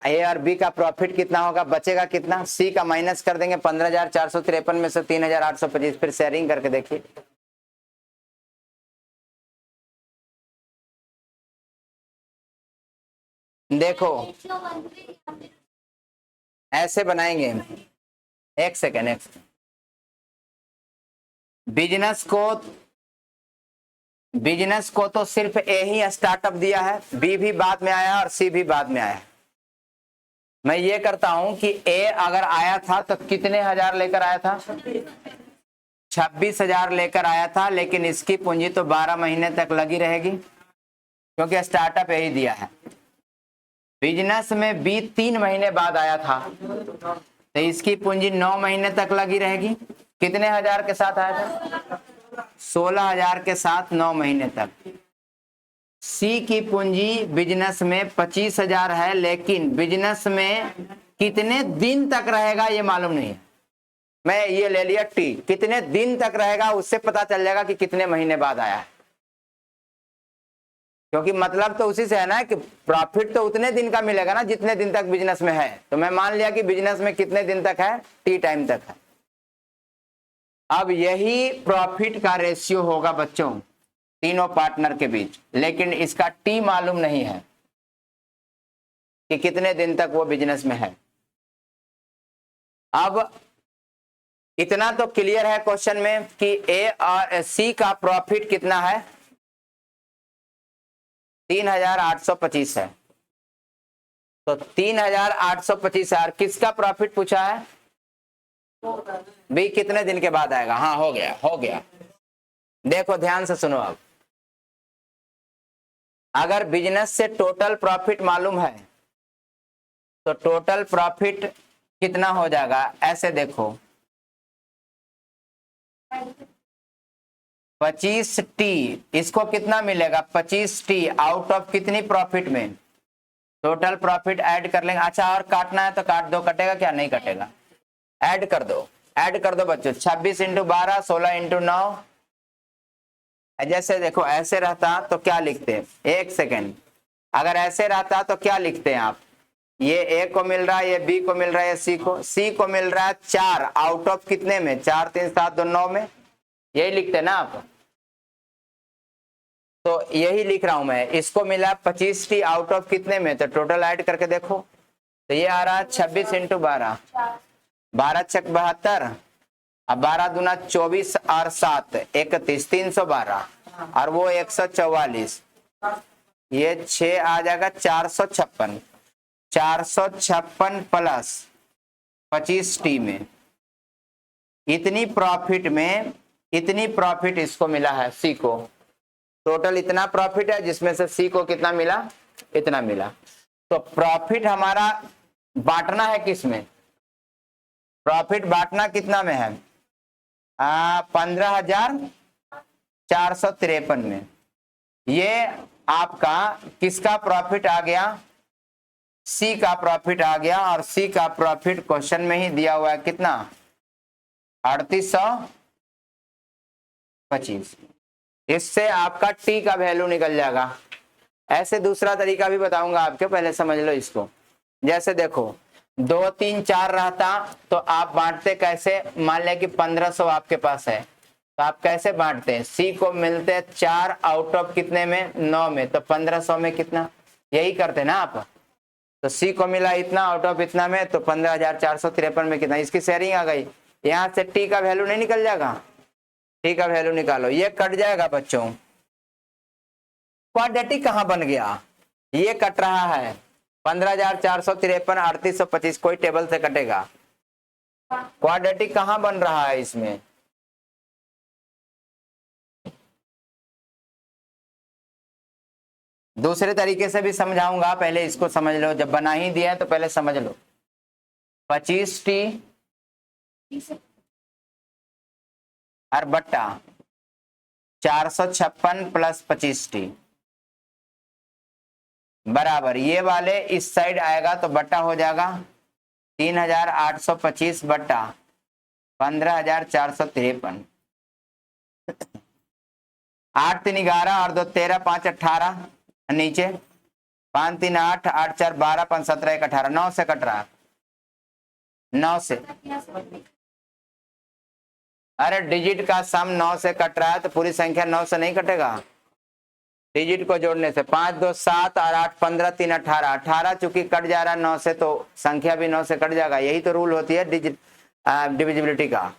Speaker 1: ए और बी का प्रॉफिट कितना होगा, बचेगा कितना, सी का माइनस कर देंगे 15,453 में से 3,825, फिर शेयरिंग करके देखिए। देखो ऐसे बनाएंगे, एक सेकेंड। बिजनेस को तो सिर्फ ए ही स्टार्टअप दिया है, बी भी बाद में आया और सी भी बाद में आया। मैं ये करता हूं कि ए अगर आया था तो कितने हजार लेकर आया था, 26,000 लेकर आया था, लेकिन इसकी पूंजी तो 12 महीने तक लगी रहेगी क्योंकि स्टार्टअप यही दिया है। बिजनेस में बी 3 महीने बाद आया था तो इसकी पूंजी 9 महीने तक लगी रहेगी। कितने हजार के साथ आया था, 16,000 के साथ 9 महीने तक। सी की पूंजी बिजनेस में 25,000 है, लेकिन बिजनेस में कितने दिन तक रहेगा ये मालूम नहीं है। मैं ये ले लिया टी, कितने दिन तक रहेगा उससे पता चल जाएगा कि कितने महीने बाद आया है, क्योंकि मतलब तो उसी से है ना कि प्रॉफिट तो उतने दिन का मिलेगा ना जितने दिन तक बिजनेस में है। तो मैं मान लिया कि बिजनेस में कितने दिन तक है, टी टाइम तक है। अब यही प्रॉफिट का रेशियो होगा बच्चों तीनों पार्टनर के बीच, लेकिन इसका टी मालूम नहीं है कि कितने दिन तक वो बिजनेस में है। अब इतना तो क्लियर है क्वेश्चन में कि ए और सी का प्रॉफिट कितना है, 3,825 है। तो 3,825 है। किसका प्रॉफिट पूछा है, बी कितने दिन के बाद आएगा। हाँ हो गया, हो गया। देखो ध्यान से सुनो। अब अगर बिजनेस से टोटल प्रॉफिट मालूम है तो टोटल प्रॉफिट कितना हो जाएगा, ऐसे देखो 25T, इसको कितना मिलेगा 25T आउट ऑफ कितनी प्रॉफिट में, टोटल प्रॉफिट ऐड कर लेंगे। अच्छा और काटना है तो काट दो, कटेगा क्या, नहीं कटेगा, ऐड कर दो, ऐड कर दो बच्चों। 26 × 12, 16 × 9। जैसे देखो ऐसे रहता तो क्या लिखते हैं, एक सेकेंड, अगर ऐसे रहता तो क्या लिखते हैं आप, ये ए को मिल रहा है, ये बी को मिल रहा है, ये सी को मिल रहा है 4 आउट ऑफ कितने में, 4 3 7 2 9 में, यही लिखते हैं ना आप। तो यही लिख रहा हूं मैं, इसको मिला 25T आउट ऑफ कितने में, तो टोटल ऐड करके देखो तो ये आ रहा है 26 × 12, 12 छक 72, अब 12 दूना 24 और 7 31, 312 और वो 144, ये 6 आ जाएगा 456, 456 प्लस 25T में इतनी प्रॉफिट में, इतनी प्रॉफिट इसको मिला है सी को। टोटल इतना प्रॉफिट है जिसमें से सी को कितना मिला, इतना मिला। तो प्रॉफिट हमारा बांटना है किसमें, प्रॉफिट बांटना कितना में है, 15,453 में। ये आपका किसका प्रॉफिट आ गया, सी का प्रॉफिट आ गया। और सी का प्रॉफिट क्वेश्चन में ही दिया हुआ है कितना, 3825। इससे आपका टी का वैल्यू निकल जाएगा। ऐसे दूसरा तरीका भी बताऊंगा आपके, पहले समझ लो इसको। जैसे देखो 2 3 4 रहता तो आप बांटते कैसे, मान लिया कि 1500 आपके पास है तो आप कैसे बांटते हैं, सी को मिलते 4 आउट ऑफ कितने में, 9 में, तो 1500 में कितना, यही करते ना आप। तो सी को मिला इतना आउट ऑफ इतना में, तो 15,453 में कितना, इसकी शेयरिंग आ गई। यहां से टी का वैल्यू नहीं निकल जाएगा, टी का वैल्यू निकालो, ये कट जाएगा बच्चों। क्वाड्रेटिक कहां बन गया, ये कट रहा है 15,453, 3825, कोई टेबल से कटेगा। क्वाड्रेटिक कहां बन रहा है इसमें, दूसरे तरीके से भी समझाऊंगा, पहले इसको समझ लो। जब बना ही दिया है तो पहले समझ लो। 25T और बट्टा 456 प्लस 25T बराबर, ये वाले इस साइड आएगा तो बट्टा हो जाएगा 3,825 बट्टा 15,453। 8 3 11 और 2 13, 5 18, नीचे 5 3 8, 8 4 12, 5 17 1 18, 9 से कट रहा है, 9 से। अरे डिजिट का सम 9 से कट रहा है तो पूरी संख्या 9 से नहीं कटेगा, डिजिट को जोड़ने से। 5 2 7 और 8 15, 3 18, 18 चूंकि कट जा रहा है 9 से तो संख्या भी 9 से कट जाएगा। यही तो रूल होती है डिविजिबिलिटी का।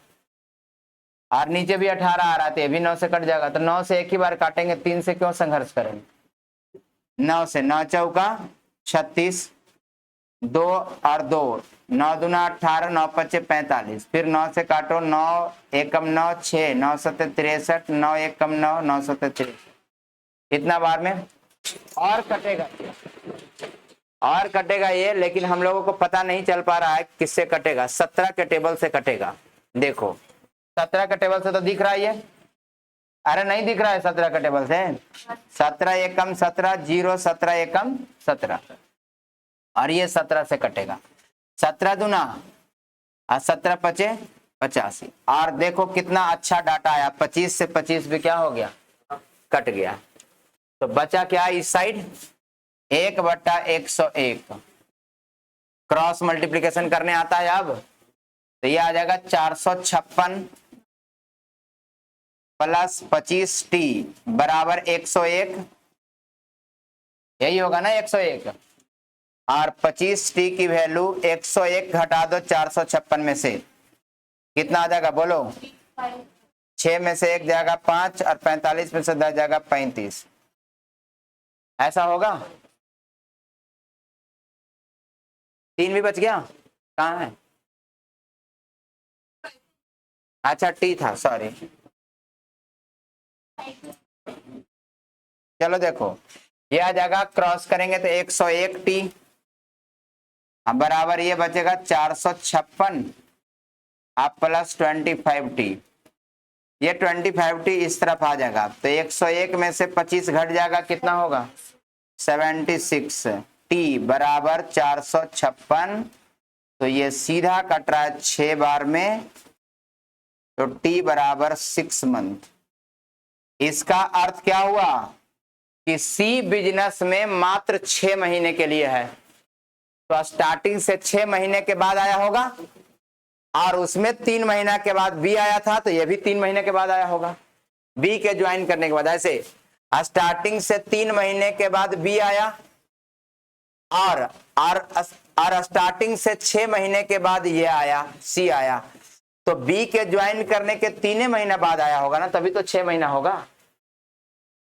Speaker 1: और नीचे भी 18 आ रहा था, ये भी 9 से कट जाएगा। तो 9 से एक ही बार काटेंगे, 3 से क्यों संघर्ष करेंगे। 9 से 9 चौका 36, 2 और 2, 9 दूना 18, 9 5 45, फिर 9 से काटो, 9 एकम 9 6, 9 7 63, 9 एकम 9, 9 7 63, इतना बार में और कटेगा, और कटेगा ये। लेकिन हम लोगों को पता नहीं चल पा रहा है किससे कटेगा, 17 के टेबल से कटेगा। देखो 17 के टेबल से तो दिख रहा है ये, अरे नहीं दिख रहा है 17 का टेबल से। 17 एकम 17, 0 17 एकम 17, और ये 17 से कटेगा। 17 दूना और 17 पचे 85। और देखो कितना अच्छा डाटा आया, 25 से 25 भी क्या हो गया, कट गया। तो बचा क्या इस साइड, 1/101। क्रॉस मल्टीप्लीकेशन करने आता है अब, तो ये आ जाएगा 456 प्लस 25t बराबर 101, यही होगा ना 101। और 25t की वैल्यू 101 घटा दो 456 में से, कितना आ जाएगा बोलो, 6 में से 1 जाएगा 5 और 45 में से 10 जाएगा 35। ऐसा होगा। 3 भी बच गया, कहाँ है, अच्छा टी था, सॉरी। चलो देखो ये आ जाएगा, क्रॉस करेंगे तो 101t बराबर ये बचेगा 456 आप प्लस 25t, ये 25t इस तरफ आ जाएगा। तो 101 में से 25 घट जाएगा, कितना होगा 76t बराबर 456। तो ये सीधा कट रहा है 6 बार में, तो t बराबर 6 मंथ। इसका अर्थ क्या हुआ कि सी बिजनेस में मात्र 6 महीने के लिए है। तो स्टार्टिंग से 6 महीने के बाद आया होगा, और उसमें 3 महीना के बाद बी आया था, तो ये भी 3 महीने के बाद आया होगा बी के ज्वाइन करने के बाद। ऐसे स्टार्टिंग से 3 महीने के बाद बी आया, और स्टार्टिंग से 6 महीने के बाद ये आया सी आया, तो बी के ज्वाइन करने के 3 महीना बाद आया होगा ना, तभी तो 6 महीना होगा।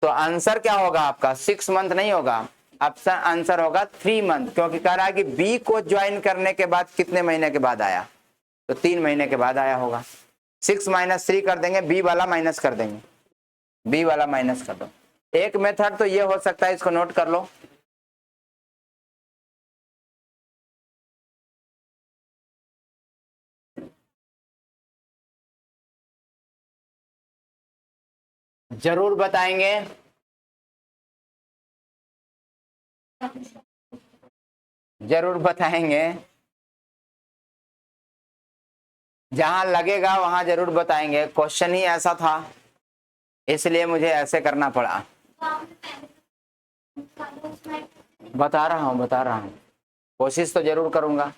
Speaker 1: तो आंसर क्या होगा आपका, 6 मंथ नहीं होगा, ऑप्शन आंसर होगा 3 मंथ, क्योंकि कह रहा है कि बी को ज्वाइन करने के बाद कितने महीने के बाद आया, तो 3 महीने के बाद आया होगा। 6 माइनस 3 कर देंगे, बी वाला माइनस कर देंगे, बी वाला माइनस कर दो। एक मेथड तो ये हो सकता है, इसको नोट कर लो। जरूर बताएंगे, जरूर बताएंगे, जहां लगेगा वहां जरूर बताएंगे। क्वेश्चन ही ऐसा था, इसलिए मुझे ऐसे करना पड़ा। बता रहा हूं, कोशिश तो जरूर करूंगा।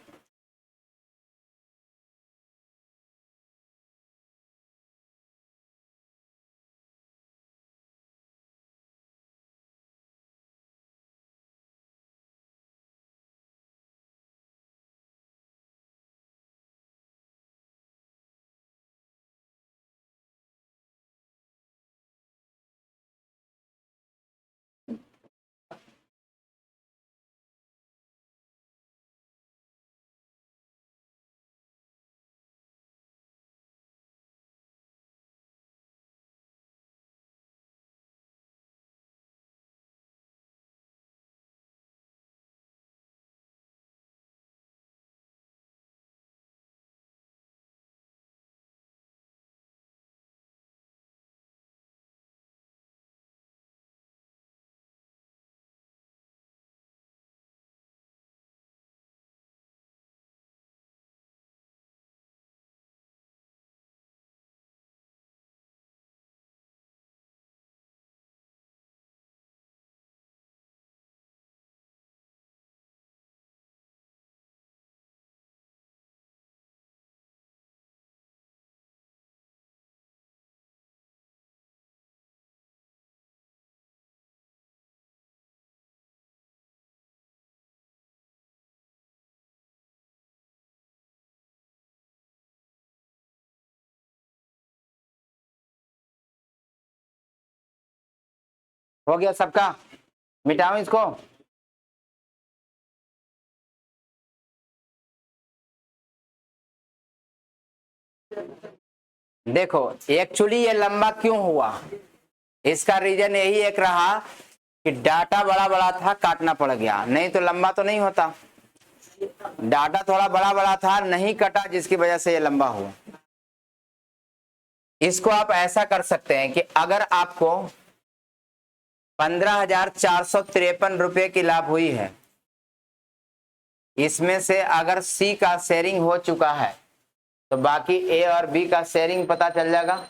Speaker 1: हो गया सबका, मिटाओ इसको। देखो एक्चुअली ये लंबा क्यों हुआ, इसका रीजन यही एक रहा कि डाटा बड़ा बड़ा था, काटना पड़ गया, नहीं तो लंबा तो नहीं होता। डाटा थोड़ा बड़ा बड़ा था, नहीं कटा, जिसकी वजह से ये लंबा हुआ। इसको आप ऐसा कर सकते हैं कि अगर आपको 15,453 रुपए की लाभ हुई है, इसमें से अगर सी का शेयरिंग हो चुका है तो बाकी ए और बी का शेयरिंग पता चल जाएगा,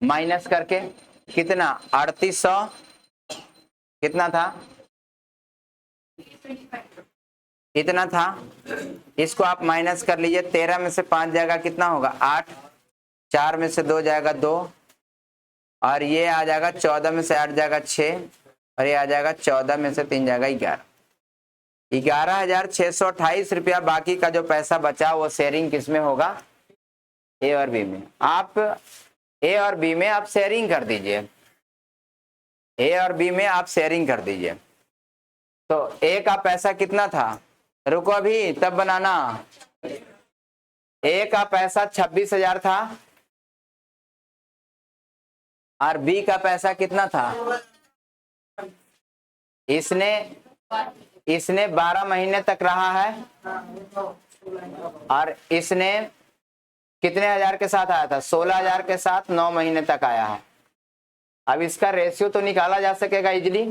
Speaker 1: माइनस करके कितना 3800 कितना था, इतना था। इसको आप माइनस कर लीजिए, 13 में से 5 जाएगा कितना होगा 8, 4 में से 2 जाएगा 2, और ये आ जाएगा 14 में से 8 जाएगा 6, और ये आ जाएगा 14 में से 3 जाएगा 11। 11,628 रुपया बाकी का जो पैसा बचा वो शेयरिंग किसमें होगा, ए और बी में। आप ए और बी में आप शेयरिंग कर दीजिए, ए और बी में आप शेयरिंग कर दीजिए। तो ए का पैसा कितना था, रुको अभी तब बनाना, ए का पैसा 26,000 था और बी का पैसा कितना था, इसने 12 महीने तक रहा है और इसने कितने हजार के साथ आया था, 16,000 के साथ 9 महीने तक आया है। अब इसका रेशियो तो निकाला जा सकेगा इजिली,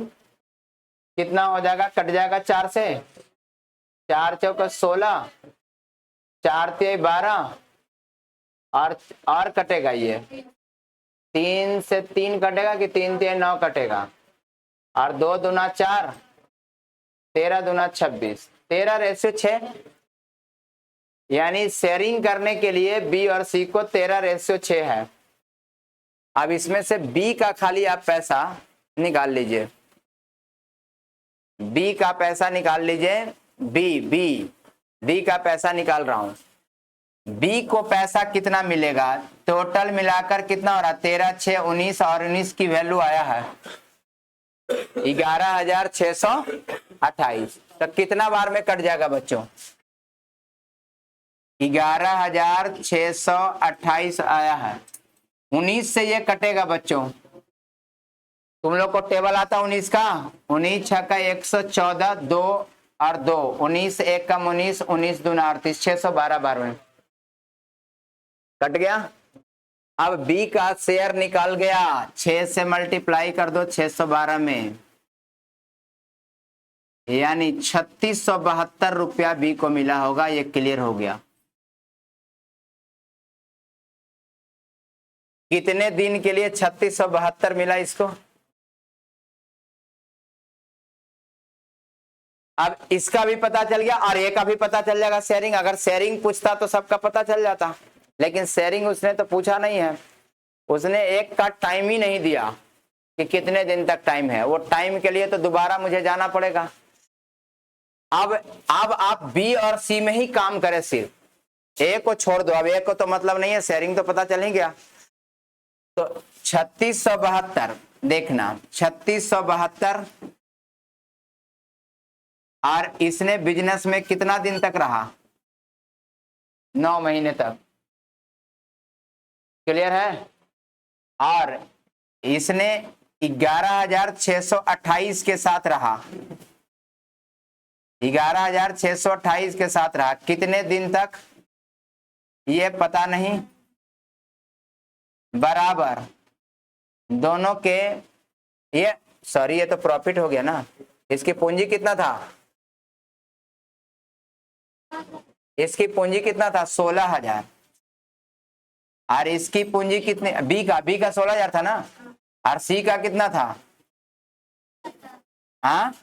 Speaker 1: कितना हो जाएगा, कट जाएगा 4 से, 4 चौका 16, 4 तिहाई 12 और कटेगा ये 3 से 3 कटेगा कि 3 तिहाई 9 कटेगा, और 2 दूना 4, 13 दूना 26, 13 रेशियो 6, यानी शेयरिंग करने के लिए बी और सी को 13 रेशियो 6 है। अब इसमें से बी का खाली आप पैसा निकाल लीजिए, बी का पैसा निकाल लीजिए, बी का पैसा निकाल रहा हूं। बी को पैसा कितना मिलेगा, टोटल मिलाकर कितना हो रहा, 13, 6, 19 और 19 की वैल्यू आया है 11,628। तो कितना बार में कट जाएगा बच्चों, 11,628 आया है, 19 से ये कटेगा बच्चों। तुम लोग को टेबल आता 19 का, 19 6 का 114, 2 और 2, 19 1 का 19, 19 दूना 38, 612 बार में कट गया। अब बी का शेयर निकाल गया, 6 से मल्टीप्लाई कर दो 612 में, यानी 3672 रुपया बी को मिला होगा। ये क्लियर हो गया। कितने दिन के लिए 3672 मिला इसको, अब इसका भी पता चल गया और ए का भी पता चल जाएगा शेयरिंग। अगर शेयरिंग पूछता तो सबका पता चल जाता, लेकिन शेयरिंग उसने तो पूछा नहीं है, उसने एक का टाइम ही नहीं दिया कि कितने दिन तक टाइम है। वो टाइम के लिए तो दोबारा मुझे जाना पड़ेगा। अब आप बी और सी में ही काम करें, सिर्फ ए को छोड़ दो। अब ए को तो मतलब नहीं है, शेयरिंग तो पता चल ही गया। तो 3672 देखना, 3672 और इसने बिजनेस में कितना दिन तक रहा, 9 महीने तक, क्लियर है। और इसने 11,628 के साथ रहा, 11,628 के साथ रहा, कितने दिन तक ये पता नहीं, बराबर दोनों के ये सॉरी ये तो प्रॉफिट हो गया ना। इसकी पूंजी कितना था, इसकी पूंजी कितना था 16,000, और इसकी पूंजी कितनी, बी का 16,000 था ना, और सी का कितना था, हाँ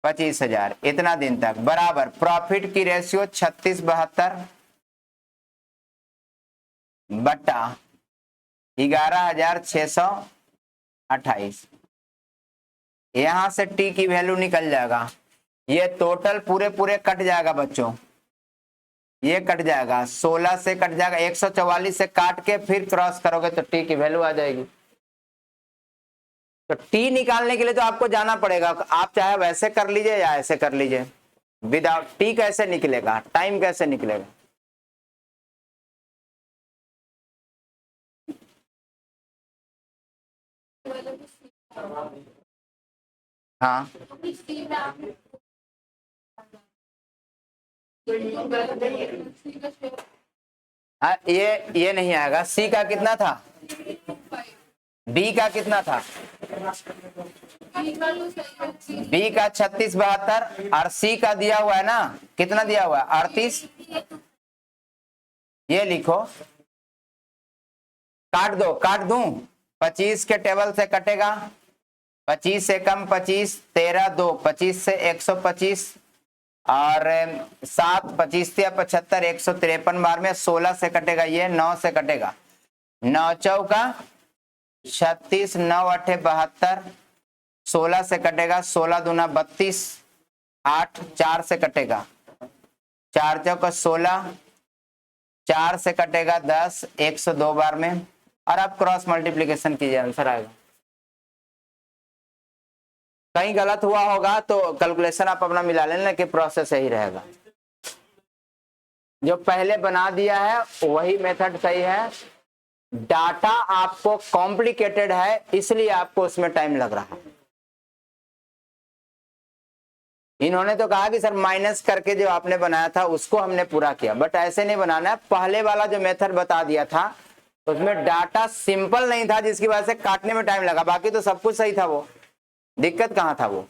Speaker 1: 25,000। इतना दिन तक बराबर प्रॉफिट की रेशियो 3672 बट्टा 11,628। यहां से टी की वैल्यू निकल जाएगा, ये टोटल पूरे कट जाएगा बच्चों, ये कट जाएगा 16 से कट जाएगा, 144 से काट के फिर क्रॉस करोगे तो टी की वैल्यू आ जाएगी। तो टी निकालने के लिए तो आपको जाना पड़ेगा, आप चाहे वैसे कर लीजिए या ऐसे कर लीजिए। विदाउट टी कैसे निकलेगा, टाइम कैसे निकलेगा, हाँ हाँ, ये नहीं आएगा। सी का कितना था, बी का कितना था, बी का 3672 और सी का दिया हुआ है ना, कितना दिया हुआ है 38। ये लिखो, काट दूं 25 के टेबल से कटेगा, 25 से कम 25, 13 2, 25 से 125 और 7 25 या 75, 153 बार में 16 से कटेगा, ये 9 से कटेगा, 9 चौका 36, 9 8 72, 16 से कटेगा, 16 दूना 32, 8 4 से कटेगा, 4 चौका 16, 4 से कटेगा 10, 102 बार में, और आप क्रॉस मल्टीप्लीकेशन कीजिए, आंसर आएगा। कहीं गलत हुआ होगा तो कैलकुलेशन आप अपना मिला लेना कि प्रोसेस सही रहेगा। जो पहले बना दिया है वही मेथड सही है। डाटा आपको कॉम्प्लिकेटेड है इसलिए आपको उसमें टाइम लग रहा है। इन्होंने तो कहा कि सर माइनस करके जो आपने बनाया था उसको हमने पूरा किया, बट ऐसे नहीं बनाना है। पहले वाला जो मेथड बता दिया था उसमें डाटा सिंपल नहीं था जिसकी वजह से काटने में टाइम लगा, बाकी तो सब कुछ सही था। वो दिक्कत कहाँ था वो,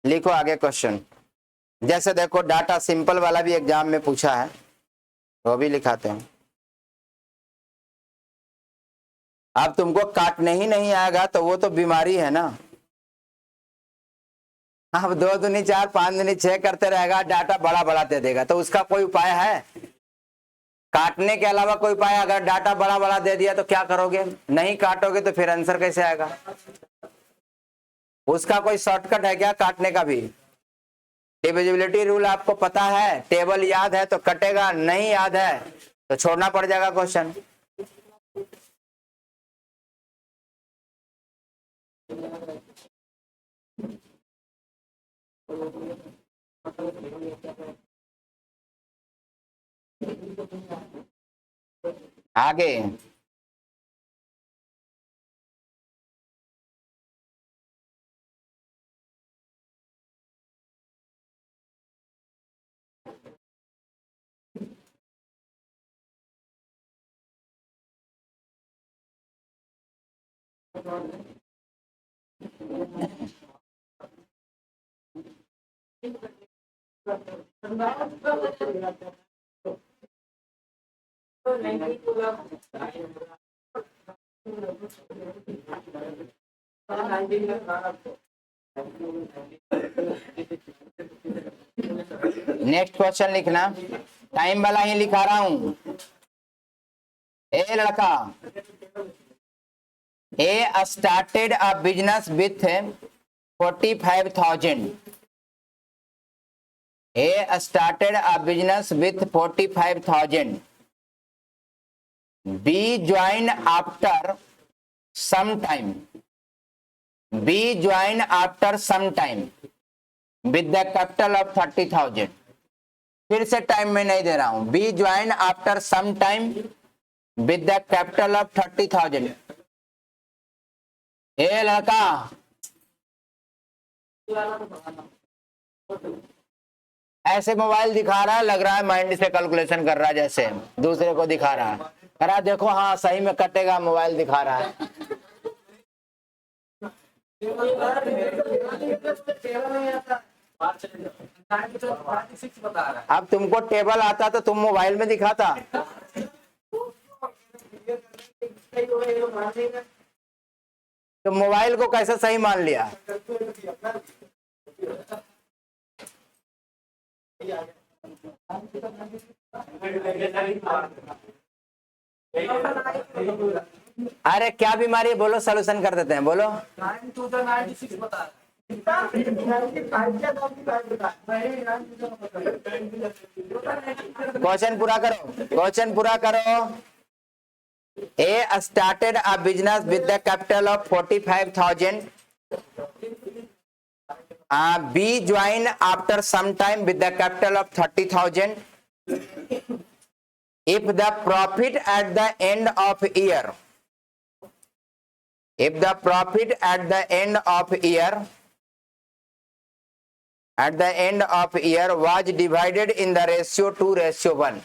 Speaker 1: लिखो आगे क्वेश्चन। जैसे देखो डाटा सिंपल वाला भी एग्जाम में पूछा है, वो भी लिखाते हैं। अब तुमको काटने ही नहीं आएगा तो वो तो बीमारी है ना। अब 2 दूनी 4, 5 दूनी 6 करते रहेगा, डाटा बड़ा बड़ा दे देगा, तो उसका कोई उपाय है? काटने के अलावा कोई उपाय? अगर डाटा बड़ा बड़ा दे दिया तो क्या करोगे? नहीं काटोगे तो फिर आंसर कैसे आएगा? उसका कोई शॉर्टकट है क्या काटने का भी? डिविजिबिलिटी रूल आपको पता है, टेबल याद है तो कटेगा, नहीं याद है तो छोड़ना पड़ जाएगा क्वेश्चन। आगे नेक्स्ट क्वेश्चन लिखना, टाइम वाला ही लिखा रहा हूं। ए लड़का, A started a business with 45,000। A started a business with 45,000। B join after some time. B join after some time with the capital of 30,000। फिर से टाइम में नहीं दे रहा हूं। B join after some time with the capital of 30,000। A लड़का, ऐसे मोबाइल दिखा रहा है, लग रहा है माइंड से कैलकुलेशन कर रहा है, जैसे दूसरे को दिखा रहा है। कह रहा देखो हाँ सही में कटेगा, मोबाइल दिखा रहा है। अब तुमको टेबल आता तो तुम मोबाइल में दिखाता। तो मोबाइल को कैसे सही मान लिया? अरे क्या बीमारी है बोलो, सॉल्यूशन कर देते हैं, बोलो।
Speaker 2: 9 बता
Speaker 1: क्वेश्चन पूरा करो, क्वेश्चन पूरा करो। A started a business with the capital of 45,000। B join after some time with the capital of 30,000. If the profit at the end of year, If the profit at the end of year was divided in the ratio 2:1,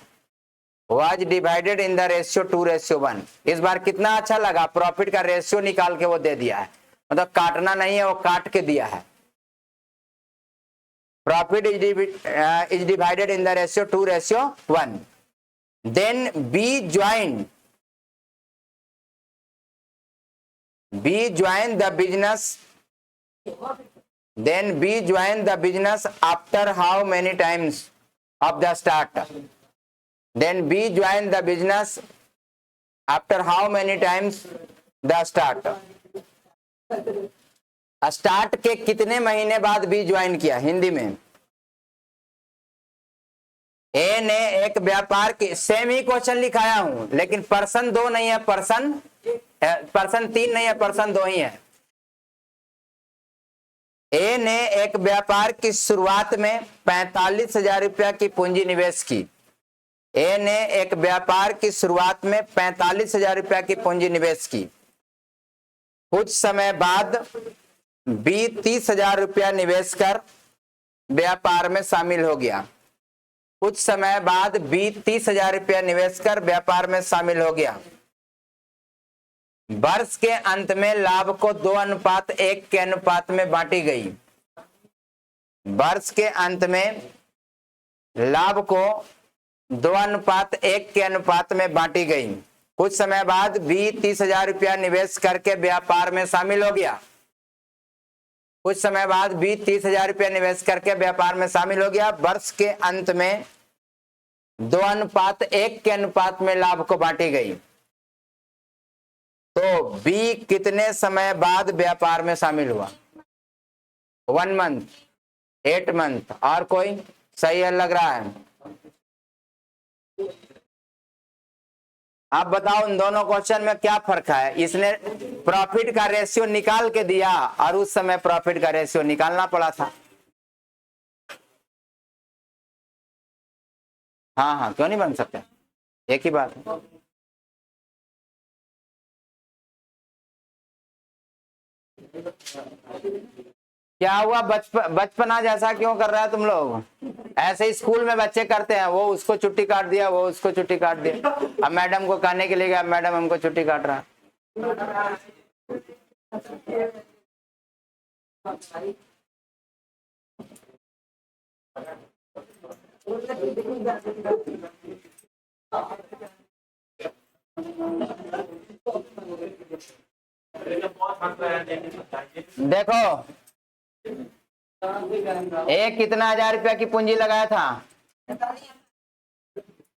Speaker 1: was divided in the ratio 2:1। इस बार कितना अच्छा लगा, प्रॉफिट का रेशियो निकाल के वो दे दिया है, मतलब काटना नहीं है, वो काट के दिया है। Profit is divided in the ratio 2:1, then B joined the business, then B joined the business after how many times of the start? Then B joined the business after how many times the start? Start के कितने महीने बाद बी ज्वाइन किया? हिंदी में ए ने एक व्यापार की, सेम ही क्वेश्चन लिखाया हूं, लेकिन पर्सन 2 नहीं है, पर्सन 3 नहीं है, पर्सन 2 ही है। ए ने एक व्यापार की शुरुआत में 45,000 रुपया की पूंजी निवेश की। ए ने एक व्यापार की शुरुआत में 45,000 रुपया की पूंजी निवेश की। कुछ समय बाद बी 30,000 रुपया निवेश कर व्यापार में शामिल हो गया। कुछ समय बाद बी 30,000 रुपया निवेश कर व्यापार में शामिल हो गया। वर्ष के अंत में लाभ को 2:1 के अनुपात में बांटी गई। वर्ष के अंत में लाभ को 2:1 के अनुपात में बांटी गई। कुछ समय बाद बी 30,000 रुपया निवेश करके व्यापार में शामिल हो गया। कुछ समय बाद बी 30,000 रुपया निवेश करके व्यापार में शामिल हो गया। वर्ष के अंत में 2:1 के अनुपात में लाभ को बांटी गई। तो बी कितने समय बाद व्यापार में शामिल हुआ? 1 मंथ, 8 मंथ, और कोई सही है लग रहा है? आप बताओ इन दोनों क्वेश्चन में क्या फर्क है? इसने प्रॉफिट का रेशियो निकाल के दिया और उस समय प्रॉफिट का रेशियो निकालना पड़ा था। हाँ हाँ, क्यों नहीं बन सकते, एक ही बात है। क्या हुआ, बचपना जैसा क्यों कर रहा है तुम लोग? ऐसे ही स्कूल में बच्चे करते हैं, वो उसको छुट्टी काट दिया, वो उसको छुट्टी काट दिया। अब मैडम को कहने के लिए गया, मैडम हमको छुट्टी काट रहा है। देखो, एक कितना 1,000 रुपया की पूंजी लगाया था?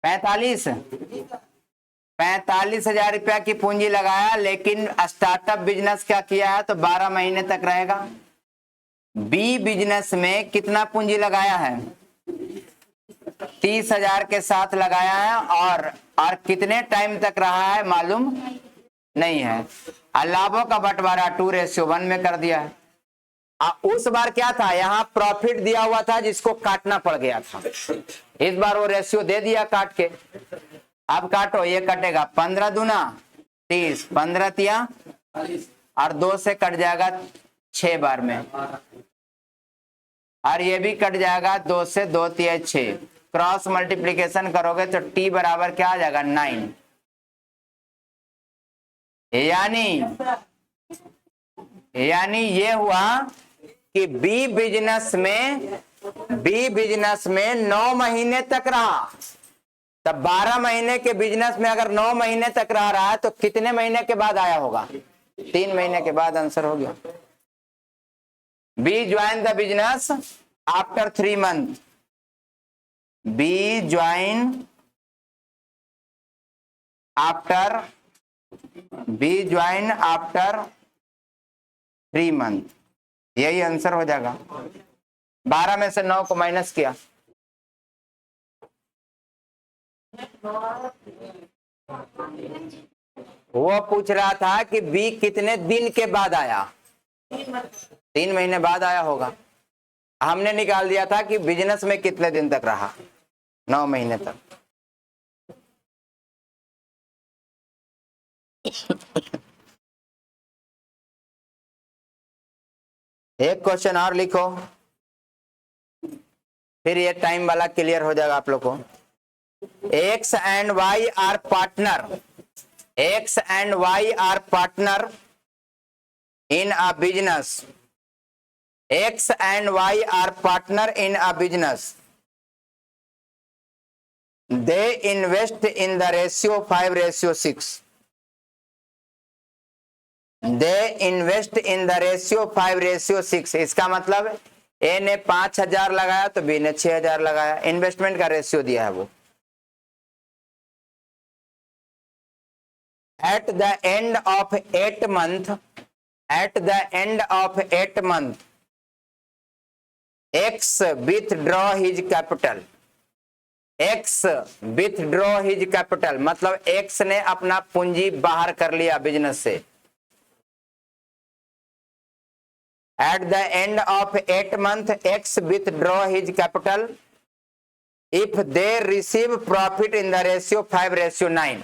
Speaker 1: 45,000 रुपया की पूंजी लगाया, लेकिन स्टार्टअप बिजनेस क्या किया है? तो 12 महीने तक रहेगा। बी बिजनेस में कितना पूंजी लगाया है? 30,000 के साथ लगाया है, और कितने टाइम तक रहा है मालूम नहीं है। लाभों का बंटवारा 2:1 में कर दिया है। उस बार क्या था, यहाँ प्रॉफिट दिया हुआ था जिसको काटना पड़ गया था। इस बार वो रेशियो दे दिया काट के। अब काटो, ये कटेगा 15 दूना 30, 15 तिया और 2 से कट जाएगा 6 बार में, और ये भी कट जाएगा 2 से, 2 तिया 6। क्रॉस मल्टीप्लीकेशन करोगे तो टी बराबर क्या आ जाएगा? 9। यानी ये हुआ कि बी बिजनेस में 9 महीने तक रहा। तब 12 महीने के बिजनेस में अगर 9 महीने तक रहा है तो कितने महीने के बाद आया होगा? 3 महीने के बाद। आंसर हो गया। B join the business after 3 month. B join after 3 month, यही आंसर हो जाएगा। 12 में से 9 को माइनस किया। वो पूछ रहा था कि बी कितने दिन के बाद आया? 3 महीने बाद आया होगा। हमने निकाल दिया था कि बिजनेस में कितने दिन तक रहा? 9 महीने तक। एक क्वेश्चन और लिखो, फिर ये टाइम वाला क्लियर हो जाएगा आप लोग को। X and Y are partner, X and Y are partner in a business, X and Y are partner in a business, they invest in the ratio 5:6, they invest in the ratio 5:6। इसका मतलब ए ने 5,000 लगाया तो बी ने 6,000 लगाया, इन्वेस्टमेंट का रेशियो दिया है वो। Eight the end of 8 month, eight the end of 8 month x withdraw his capital, x withdraw his capital मतलब एक्स ने अपना पूंजी बाहर कर लिया बिजनेस से। Eight the end of 8 month x withdraw his capital if they receive profit in the ratio 5:9,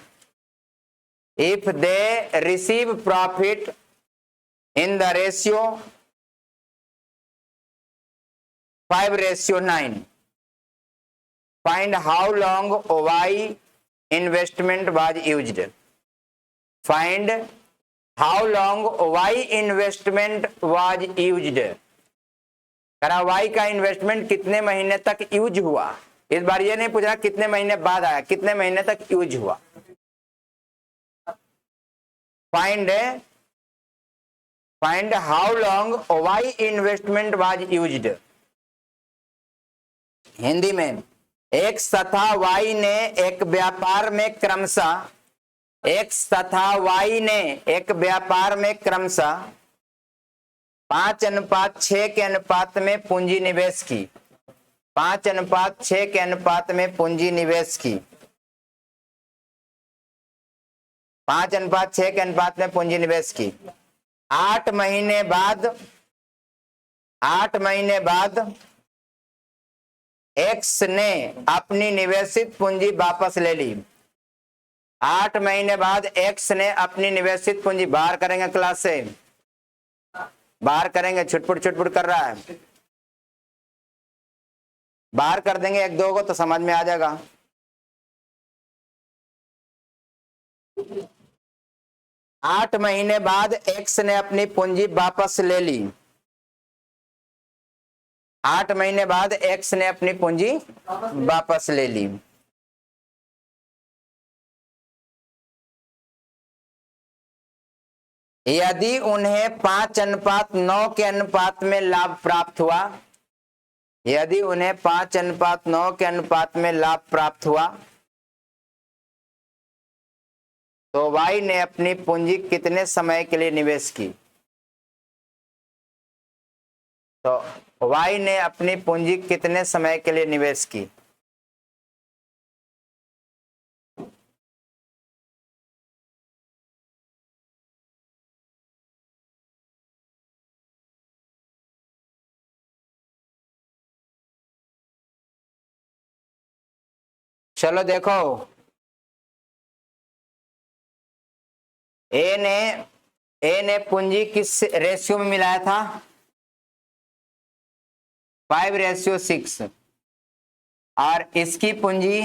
Speaker 1: if they receive profit in the ratio 5:9, find how long Y investment was used, find how long Y investment was used, करा Y का इन्वेस्टमेंट कितने महीने तक यूज हुआ। इस बार ये नहीं पूछा कितने महीने बाद आया, कितने महीने तक यूज हुआ। find how long Y investment was used। Hindi में एक्स तथा वाई ने एक व्यापार में क्रमशः, एक्स तथा वाई ने एक व्यापार में क्रमशः 5:6 के अनुपात में पूंजी निवेश की, 5:6 के अनुपात में पूंजी निवेश की, 5:6 के अनुपात में पूंजी निवेश की। 8 महीने बाद, 8 महीने बाद एक्स ने अपनी निवेशित पूंजी वापस ले ली। 8 महीने बाद एक्स ने अपनी निवेशित पूंजी, बाहर करेंगे क्लास से, बाहर करेंगे, छुटपुट छुटपुट कर रहा है, बाहर कर देंगे एक दो को तो समझ में आ जाएगा। 8 महीने बाद एक्स ने अपनी पूंजी वापस ले ली, 8 महीने बाद एक्स ने अपनी पूंजी वापस ले ली। यदि उन्हें 5:9 के अनुपात में लाभ प्राप्त हुआ, यदि उन्हें 5:9 के अनुपात में लाभ प्राप्त हुआ तो वाई ने अपनी पूंजी कितने समय के लिए निवेश की, तो वाई ने अपनी पूंजी कितने समय के लिए निवेश की। चलो देखो, ए ने पूंजी किस रेशियो में मिलाया था, 5:6, और इसकी पूंजी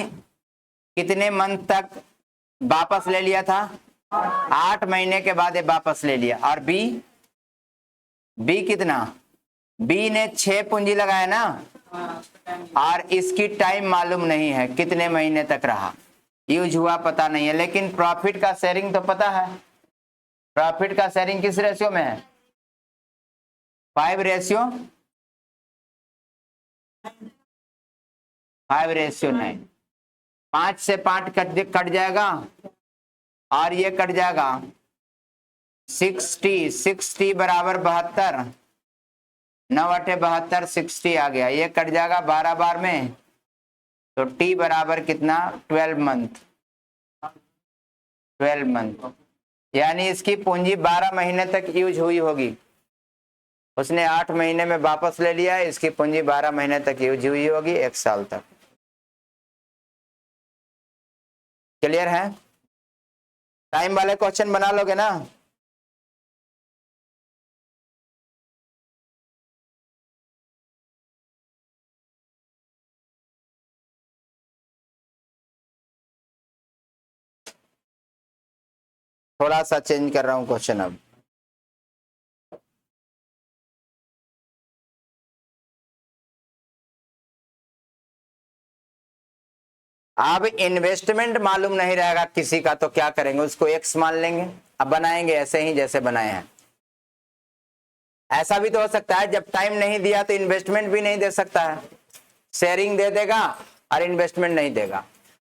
Speaker 1: कितने मंथ तक वापस ले लिया था, 8 महीने के बाद ये वापस ले लिया। और बी कितना, बी ने 6 पूंजी लगाया ना, और इसकी टाइम मालूम नहीं है कितने महीने तक रहा, यूज हुआ पता नहीं है, लेकिन प्रॉफिट का शेयरिंग तो पता है। प्रॉफिट का शेयरिंग किस रेशियो में है, 5:9, 5:9। 5 से 5 कट जाएगा और ये कट जाएगा 60 बराबर 72, 9×8 = 60 आ गया, ये कट जाएगा 12 बार में, तो टी बराबर कितना, 12 मंथ, 12 मंथ। यानी इसकी पूंजी 12 महीने तक यूज हुई होगी, उसने 8 महीने में वापस ले लिया है, इसकी पूंजी 12 महीने तक यूज हुई होगी, 1 साल तक। क्लियर है, टाइम वाले क्वेश्चन बना लोगे ना। थोड़ा सा चेंज कर रहा हूं क्वेश्चन अब। अब इन्वेस्टमेंट मालूम नहीं रहेगा किसी का तो क्या करेंगे, उसको एक्स मान लेंगे। अब बनाएंगे ऐसे ही जैसे बनाए हैं। ऐसा भी तो हो सकता है जब टाइम नहीं दिया तो इन्वेस्टमेंट भी नहीं दे सकता है, शेयरिंग दे देगा और इन्वेस्टमेंट नहीं देगा।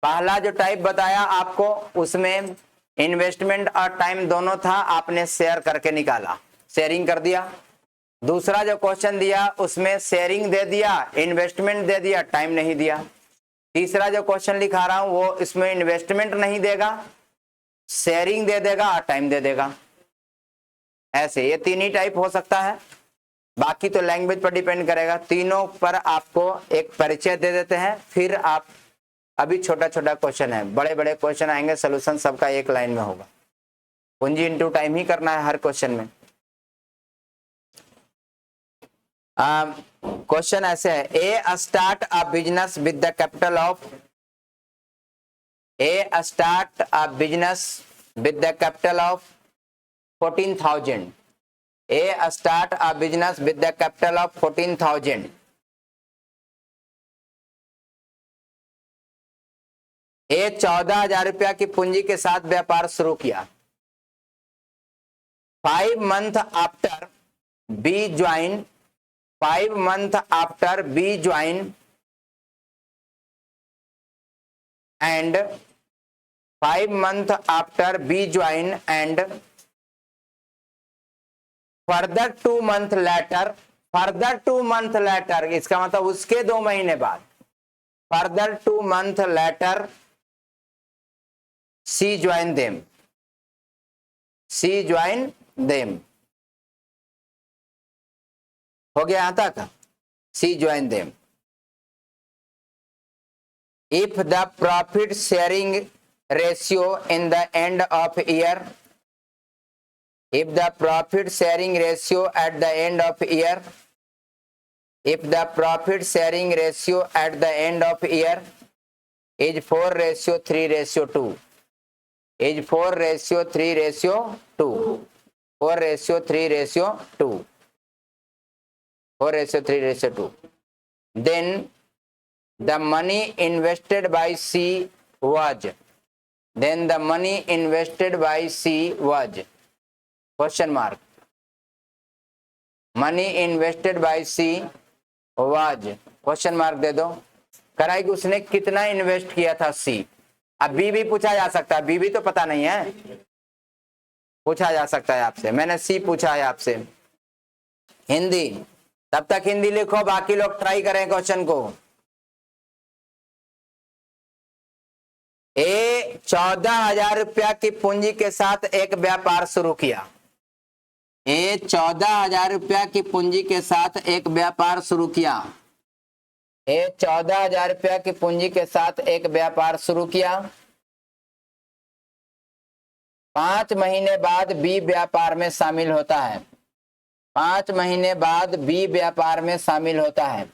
Speaker 1: पहला जो टाइप बताया आपको उसमें इन्वेस्टमेंट और टाइम दोनों था, आपने शेयर करके निकाला, शेयरिंग कर दिया। दूसरा जो क्वेश्चन दिया उसमें शेयरिंग दे दिया, इन्वेस्टमेंट दे दिया, टाइम नहीं दिया। तीसरा जो क्वेश्चन लिखा रहा हूं वो इसमें इन्वेस्टमेंट नहीं देगा, शेयरिंग दे देगा और टाइम दे देगा। ऐसे ये तीन ही टाइप हो सकता है, बाकी तो लैंग्वेज पर डिपेंड करेगा। तीनों पर आपको एक परिचय दे देते हैं, फिर आप अभी छोटा छोटा क्वेश्चन है, बड़े बड़े क्वेश्चन आएंगे, सोल्यूशन सबका एक लाइन में होगा। पूंजी इंटू टाइम ही करना है हर क्वेश्चन में। क्वेश्चन ऐसे है, A start a business with the capital of, A start a business with the capital of 14,000, A start a business with the capital of 14,000। A 14,000 रुपया की पूंजी के साथ व्यापार शुरू किया। 5 month after B join, 5 month after B join and 5 month after B join and further 2 month later, further 2 month later, इसका मतलब उसके 2 महीने बाद, further 2 month later C join them, C join them। हो गया यहां तक, C join them। If the profit sharing ratio in the end of year, if the profit sharing ratio at the end of year, if the profit sharing ratio at the end of year is 4:3:2, is 4:3:2, 4:3:2, 4:3:2, then the money invested by C was, then the money invested by C was, question mark, money invested by C was, question mark दे दो। कराई कि उसने कितना इन्वेस्ट किया था सी। अब बी भी पूछा जा सकता है, बी भी तो पता नहीं है, पूछा जा सकता है आपसे। मैंने सी पूछा है आपसे हिंदी, तब तक हिंदी लिखो, बाकी लोग ट्राई करें क्वेश्चन को। ए 14,000 रुपया की पूंजी के साथ एक व्यापार शुरू किया, ए 14,000 रुपया की पूंजी के साथ एक व्यापार शुरू किया, ए 14,000 रुपया की पूंजी के साथ एक व्यापार शुरू किया। 5 महीने बाद बी व्यापार में शामिल होता है, 5 महीने बाद बी व्यापार में शामिल होता है,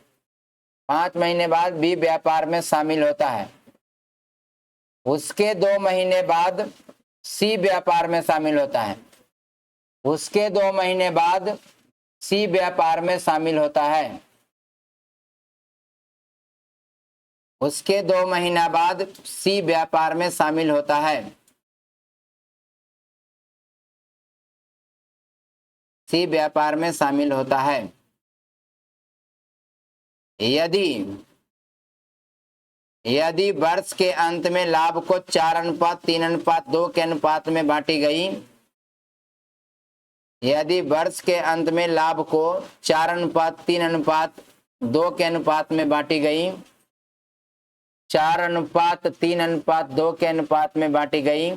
Speaker 1: 5 महीने बाद बी व्यापार में शामिल होता है। उसके 2 महीने बाद सी व्यापार में शामिल होता है, उसके 2 महीने बाद सी व्यापार में शामिल होता है, उसके 2 महीना बाद सी व्यापार में शामिल होता है, सी व्यापार में शामिल होता है। यदि वर्ष के अंत में लाभ को 4:3:2 के अनुपात में बांटी गई, यदि वर्ष के अंत में लाभ को 4:3:2 के अनुपात में बांटी गई, 4:3:2 के अनुपात में बांटी गई,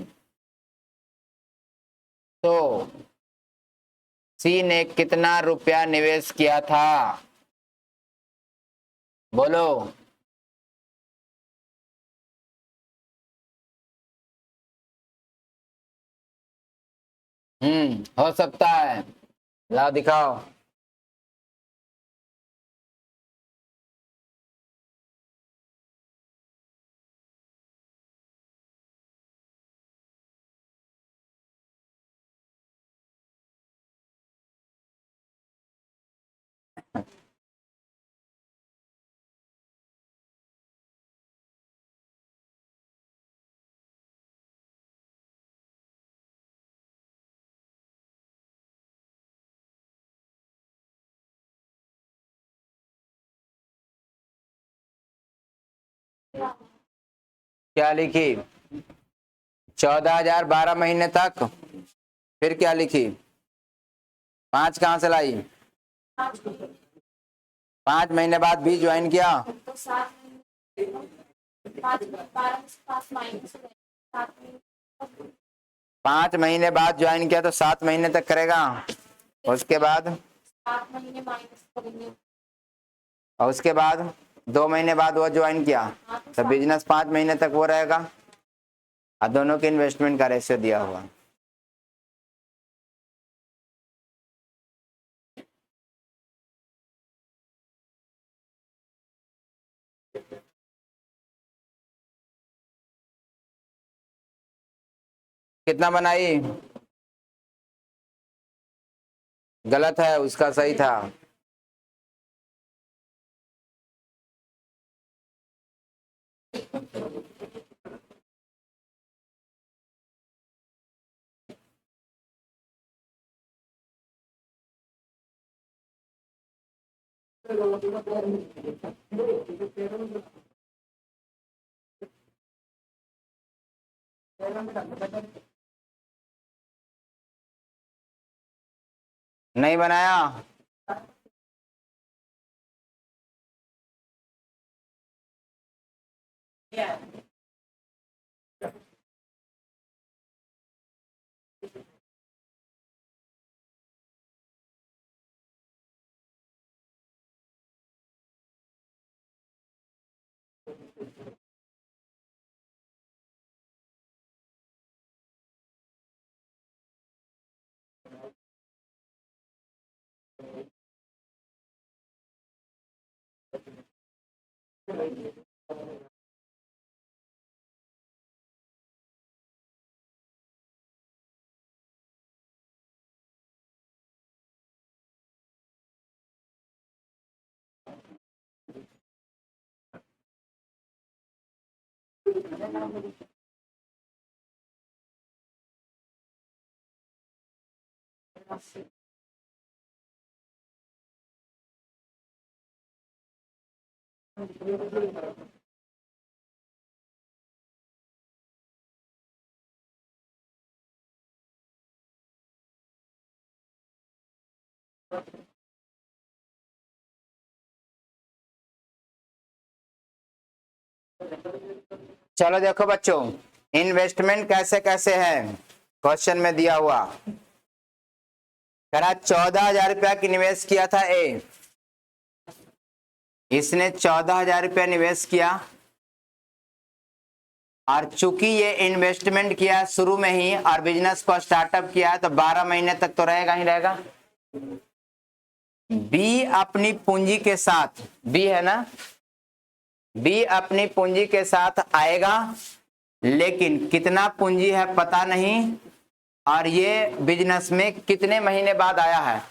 Speaker 1: तो सी ने कितना रुपया निवेश किया था, बोलो। हो सकता है, लाओ दिखाओ। क्या लिखी? 14,000 12 महीने तक। फिर क्या लिखी? 5 कहाँ से लाई? 5 महीने बाद भी ज्वाइन किया। 5 महीने बाद ज्वाइन किया तो 7 महीने तक करेगा। उसके बाद
Speaker 3: 7 महीने माइनस करेंगे।
Speaker 1: और उसके बाद 2 महीने बाद वो ज्वाइन किया तो बिजनेस 5 महीने तक वो रहेगा। और दोनों के इन्वेस्टमेंट का रेशियो दिया हुआ। कितना बनाई? गलत है, उसका सही था। नहीं बनाया? चलो देखो बच्चों, इन्वेस्टमेंट कैसे कैसे है क्वेश्चन में दिया हुआ। करा 14,000 रुपया की निवेश किया था ए, इसने 14,000 रुपया निवेश किया और चूंकि ये इन्वेस्टमेंट किया शुरू में ही और बिजनेस को स्टार्टअप किया है तो 12 महीने तक तो रहेगा ही रहेगा। बी अपनी पूंजी के साथ, बी है ना, बी अपनी पूंजी के साथ आएगा, लेकिन कितना पूंजी है पता नहीं और ये बिजनेस में कितने महीने बाद आया है।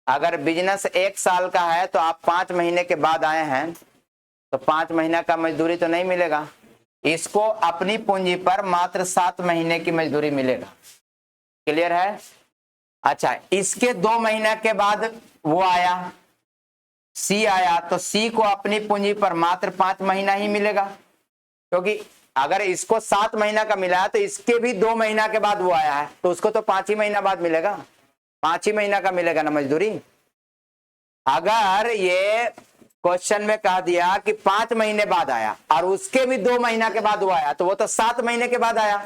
Speaker 1: अगर बिजनेस 1 साल का है तो आप 5 महीने के बाद आए हैं तो 5 महीना का मजदूरी तो नहीं मिलेगा। इसको अपनी पूंजी पर मात्र 7 महीने की मजदूरी मिलेगा। क्लियर है? अच्छा, इसके 2 महीने के बाद वो आया, सी आया, तो सी को अपनी पूंजी पर मात्र 5 महीना ही मिलेगा, क्योंकि अगर इसको 7 महीना का मिला है तो इसके भी 2 महीना के बाद वो आया है तो उसको तो 5 ही महीना बाद मिलेगा, 5 ही महीना का मिलेगा ना मजदूरी। अगर ये क्वेश्चन में कह दिया कि 5 महीने बाद आया और उसके भी 2 महीना के बाद वो आया तो वो तो 7 महीने के बाद आया।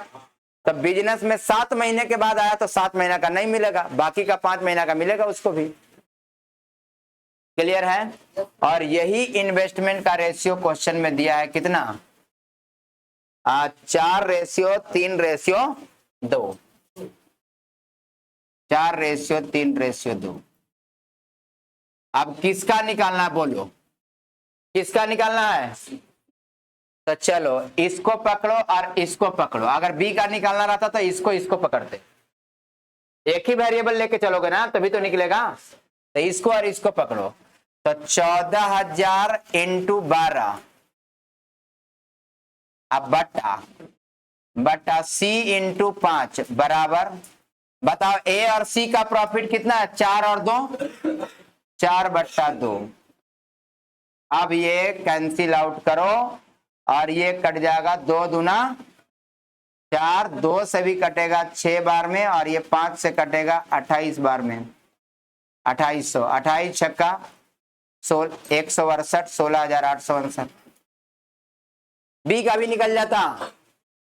Speaker 1: तो बिजनेस में 7 महीने के बाद आया तो 7 महीना का नहीं मिलेगा, बाकी का 5 महीना का मिलेगा उसको भी। क्लियर है? और यही इन्वेस्टमेंट का रेशियो क्वेश्चन में दिया है कितना? 4:3:2, 4:3:2। अब किसका निकालना है बोलो, किसका निकालना है? तो चलो इसको पकड़ो और इसको पकड़ो। अगर बी का निकालना रहता तो इसको पकड़ते, एक ही वेरिएबल लेके चलोगे ना तभी तो निकलेगा। तो इसको और इसको पकड़ो तो 14,000 इंटू 12 अब बट्टा सी इंटू 5 बराबर, बताओ ए और सी का प्रॉफिट कितना है? 4 और 2 4/2। अब ये कैंसिल आउट करो और ये कट जाएगा 2 दूना 4, 2 से भी कटेगा 6 बार में और ये 5 से कटेगा 28 बार में 2800, 28 छक्का 168, 16,859। बी का भी निकल जाता।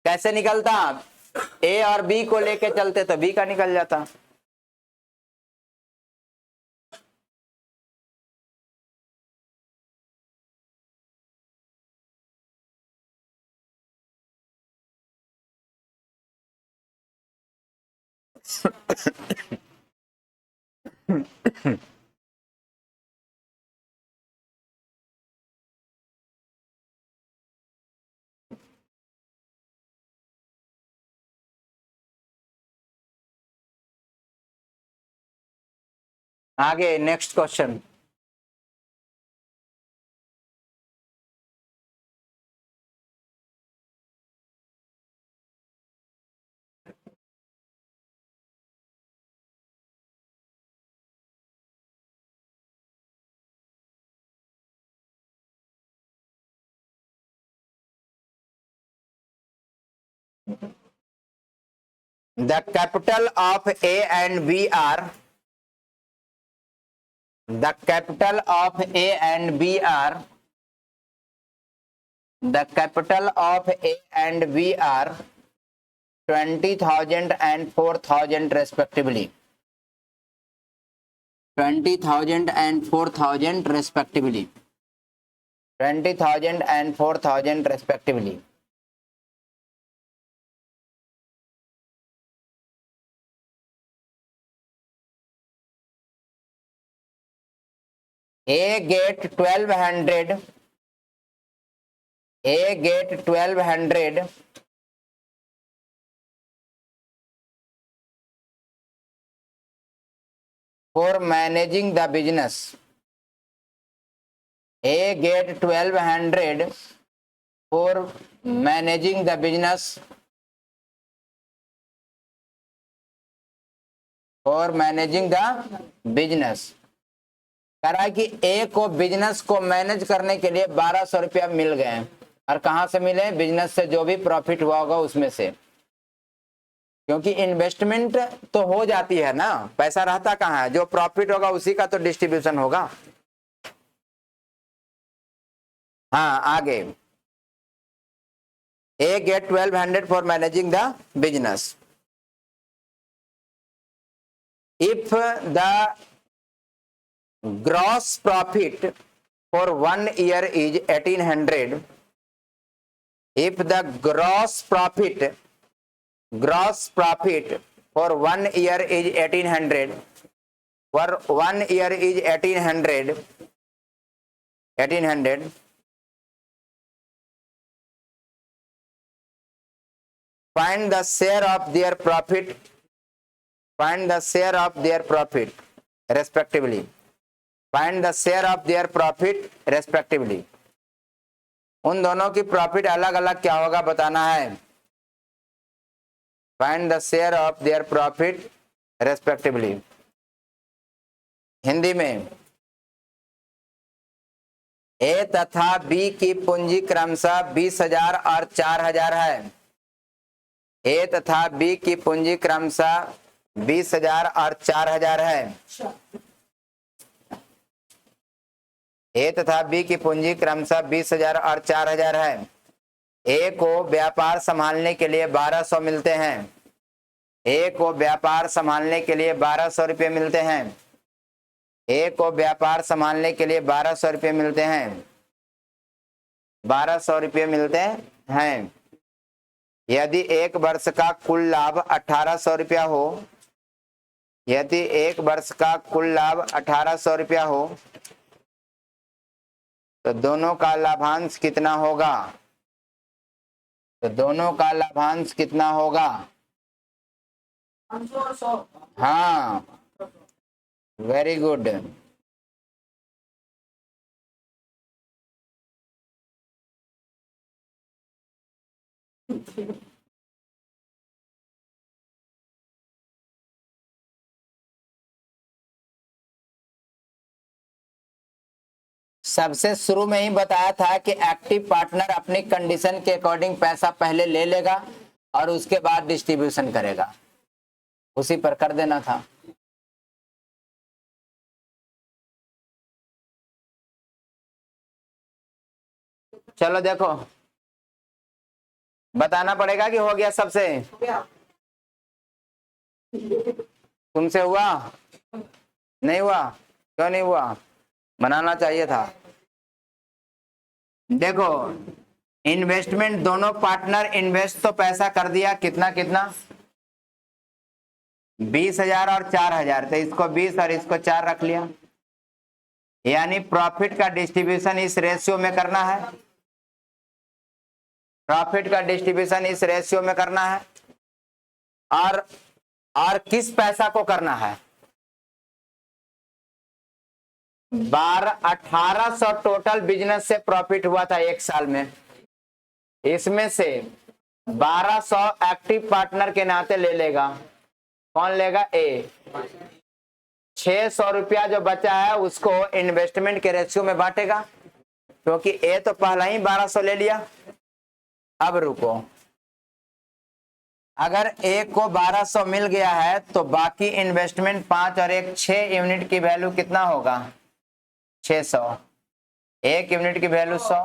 Speaker 1: कैसे निकलता? ए और बी को लेके चलते तो बी का निकल जाता। आगे next question. The capital of A and B are the capital of A and B are the capital of A and B are 20,000 and 4,000 respectively. 20,000 and 4,000 respectively. 20,000 and 4,000 respectively. A get 1200. A get 1200 for managing the business. A get 1200 for managing the business. For managing the business. कह रहा है कि ए को बिजनेस को मैनेज करने के लिए 1200 रुपया मिल गए और कहां से मिले? बिजनेस से जो भी प्रॉफिट हुआ होगा उसमें से, क्योंकि इन्वेस्टमेंट तो हो जाती है ना, पैसा रहता कहाँ है? जो प्रॉफिट होगा उसी का तो डिस्ट्रीब्यूशन होगा। हाँ आगे। A get 1200 for managing the business. If the gross profit for 1 year is 1800, if the gross profit for 1 year is 1800, for 1 year is 1800, find the share of their profit, respectively. Find the share of their profit respectively. उन दोनों की प्रॉफिट अलग अलग क्या होगा बताना है। Find the share of their profit respectively. Hindi में ए तथा बी की पूंजी क्रमशः 20,000 और 4,000 है। ए तथा बी की पूंजी क्रमशः 20,000 और 4,000 है। ए तथा बी की पूंजी क्रमशः 20,000 और 4,000 है। ए को व्यापार संभालने के लिए 1200 मिलते हैं। ए को व्यापार संभालने के लिए 1200 रुपये मिलते हैं। ए को व्यापार संभालने के लिए 1200 रुपये मिलते हैं। 1200 रुपये मिलते हैं। यदि एक वर्ष का कुल लाभ 1800 रुपया हो, यदि एक वर्ष का कुल लाभ 1800 रुपया हो तो दोनों का लाभांश कितना होगा? तो दोनों का लाभांश कितना होगा?
Speaker 2: 500 और 100।
Speaker 1: हाँ वेरी गुड। सबसे शुरू में ही बताया था कि एक्टिव पार्टनर अपनी कंडीशन के अकॉर्डिंग पैसा पहले ले लेगा और उसके बाद डिस्ट्रीब्यूशन करेगा, उसी पर कर देना था। चलो देखो, बताना पड़ेगा कि हो गया सबसे। तुमसे हुआ? नहीं हुआ? क्यों नहीं हुआ? बनाना चाहिए था। देखो, इन्वेस्टमेंट, दोनों पार्टनर इन्वेस्ट तो पैसा कर दिया, कितना कितना, 20,000 और 4,000, तो इसको 20 और इसको 4 रख लिया। यानी प्रॉफिट का डिस्ट्रीब्यूशन इस रेशियो में करना है, प्रॉफिट का डिस्ट्रीब्यूशन इस रेशियो में करना है। और किस पैसा को करना है? 1800 टोटल बिजनेस से प्रॉफिट हुआ था एक साल में, इसमें से 1200 एक्टिव पार्टनर के नाते ले लेगा। कौन लेगा? ए। 600 रुपया जो बचा है उसको इन्वेस्टमेंट के रेशियो में बांटेगा, क्योंकि ए तो पहला ही 1200 ले लिया। अब रुको, अगर ए को 1200 मिल गया है तो बाकी इन्वेस्टमेंट 5 और 1 6 यूनिट की वैल्यू कितना होगा? 600। 1 यूनिट की वैल्यू 100,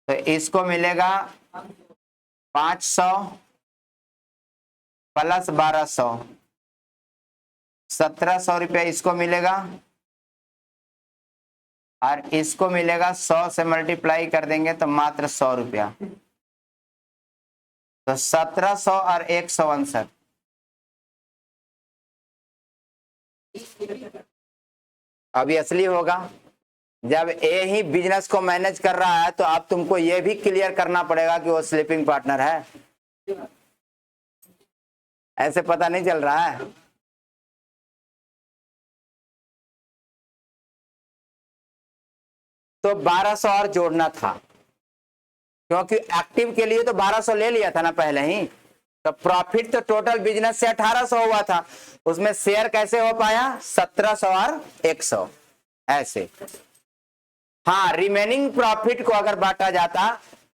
Speaker 1: तो इसको मिलेगा 500 प्लस 1200, 1700 रुपया इसको मिलेगा, और इसको मिलेगा 100 से मल्टीप्लाई कर देंगे तो मात्र 100 रुपया, तो 1700 और 169। अभी असली होगा जब ए ही बिजनेस को मैनेज कर रहा है, तो अब तुमको ये भी क्लियर करना पड़ेगा कि वो स्लीपिंग पार्टनर है। ऐसे पता नहीं चल रहा है। तो 1200 और जोड़ना था, क्योंकि एक्टिव के लिए तो 1200 ले लिया था ना पहले ही, तो प्रॉफिट तो टोटल बिजनेस से 1800 हुआ था, उसमें शेयर कैसे हो पाया? 1700 और 100 ऐसे। हाँ, रिमेनिंग प्रॉफिट को अगर बांटा जाता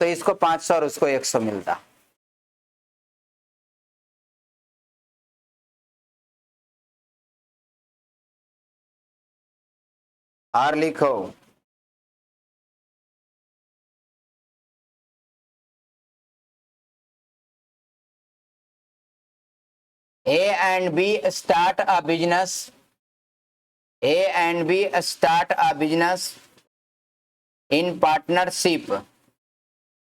Speaker 1: तो इसको 500 और उसको 100 मिलता। और लिखो, A and B start a business. A and B start a business in partnership.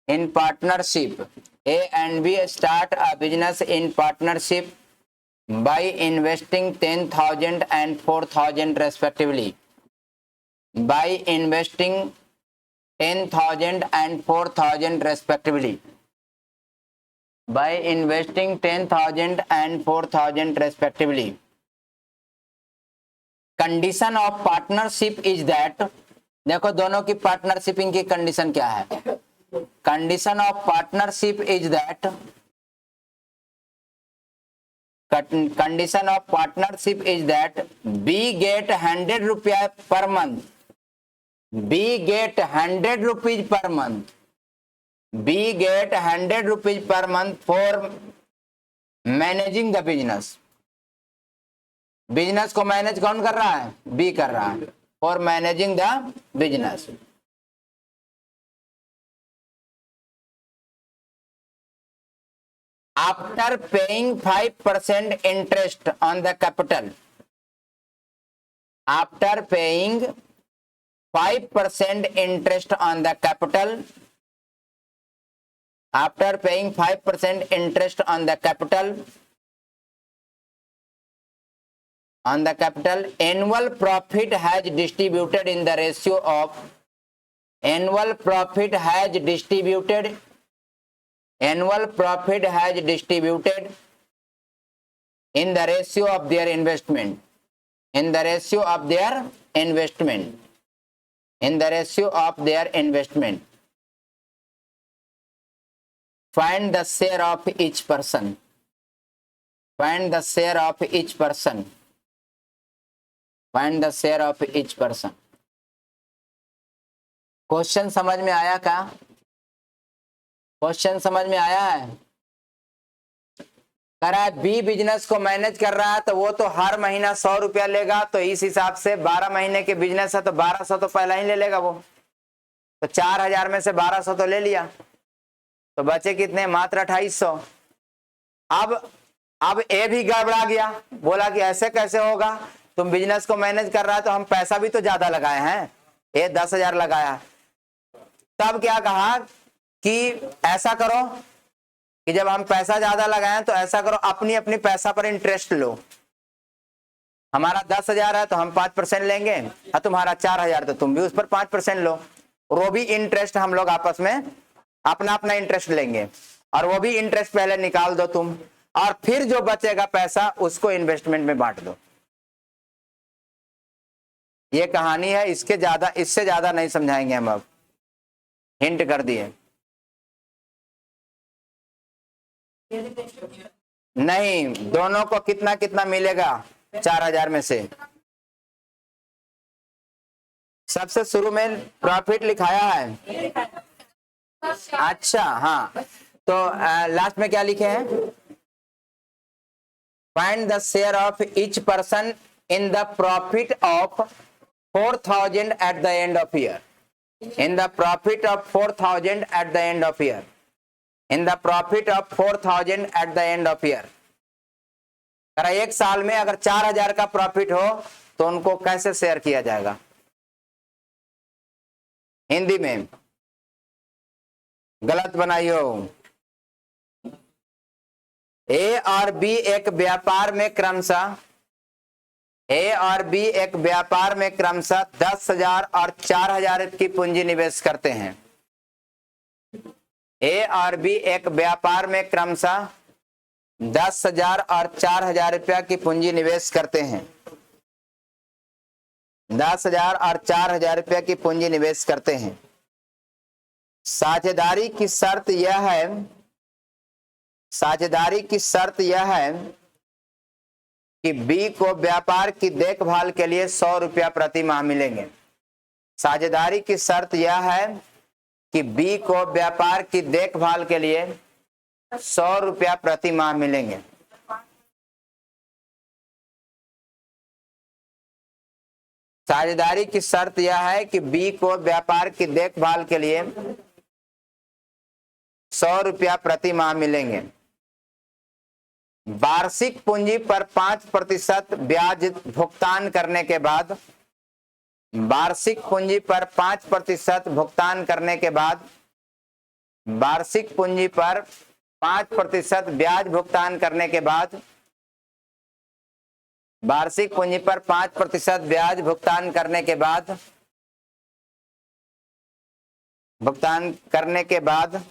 Speaker 1: In partnership, A and B start a business in partnership by investing 10,000 and 4,000 respectively. By investing 10,000 and 4,000 respectively. By investing 10,000 and 4,000 respectively. Condition of partnership is that, देखो दोनों की पार्टनरशिपिंग की कंडीशन क्या है? Condition of partnership is that, condition of partnership is that B get 100 रुपया per month, B get 100 rupees per month, B get 100 rupees per month for managing the business. Business को मैनेज कौन कर रहा है? बी कर रहा है, for managing the business. After paying 5% interest on the capital, after paying 5% interest on the capital, after paying 5% interest on the capital, annual profit has distributed in the ratio of, annual profit has distributed in the ratio of their investment, in the ratio of their investment, in the ratio of their investment. Find the share of each person, find the share of each person, find the share of each person. Question समझ में आया क्या? क्वेश्चन समझ में आया है? कह रहा है बी बिजनेस को मैनेज कर रहा है तो वो तो हर महीना 100 रुपया लेगा, तो इस हिसाब से 12 महीने के बिजनेस है तो 1200 तो पहला ही ले लेगा वो, तो 4000 में से 1200 तो ले लिया, तो बचे कितने? मात्र 2800। अब ए भी गड़बड़ा गया, बोला कि ऐसे कैसे होगा, तुम बिजनेस को मैनेज कर रहा है तो हम पैसा भी तो ज्यादा लगाए हैं, ये 10,000 लगाया। तब क्या कहा कि ऐसा करो कि जब हम पैसा ज्यादा लगाएं तो ऐसा करो अपनी अपनी पैसा पर इंटरेस्ट लो, हमारा 10,000 है तो हम 5% लेंगे और तुम्हारा 4,000 तो तुम भी उस पर 5% लो, और वो भी इंटरेस्ट हम लोग आपस में अपना अपना इंटरेस्ट लेंगे, और वो भी इंटरेस्ट पहले निकाल दो तुम, और फिर जो बचेगा पैसा उसको इन्वेस्टमेंट में बांट दो। ये कहानी है, इससे ज्यादा नहीं समझाएंगे हम, अब हिंट कर दिए। नहीं, दोनों को कितना कितना मिलेगा 4,000 में से? सबसे शुरू में प्रॉफिट लिखाया है। अच्छा हाँ, तो लास्ट में क्या लिखे हैं? Find the share of each person in the profit of 4,000 eight the end of year, in the profit of 4,000 eight the end of year, in the profit of 4,000 eight the end of year. एक साल में अगर 4,000 का प्रॉफिट हो तो उनको कैसे शेयर किया जाएगा? हिंदी में गलत बनाइयो। ए और बी एक व्यापार में क्रमशः 10,000 और 4,000 की पूंजी निवेश करते हैं। ए और बी एक व्यापार में क्रमशः 10,000 और 4,000 रुपया की पूंजी निवेश करते हैं। 10,000 और 4,000 रुपया की पूंजी निवेश करते हैं। साझेदारी की शर्त यह है कि बी को व्यापार की देखभाल के लिए 100 रुपया प्रति माह मिलेंगे। साझेदारी की शर्त यह है कि बी को व्यापार की देखभाल के लिए 100 रुपया प्रति माह मिलेंगे। साझेदारी की शर्त यह है कि बी को व्यापार की देखभाल के लिए 100 रुपया प्रति माह मिलेंगे। वार्षिक पूंजी पर 5% ब्याज भुगतान करने के बाद, वार्षिक पूंजी पर 5% भुगतान करने के बाद, वार्षिक पूंजी पर 5% ब्याज भुगतान करने के बाद, वार्षिक पूंजी पर 5% ब्याज भुगतान करने के बाद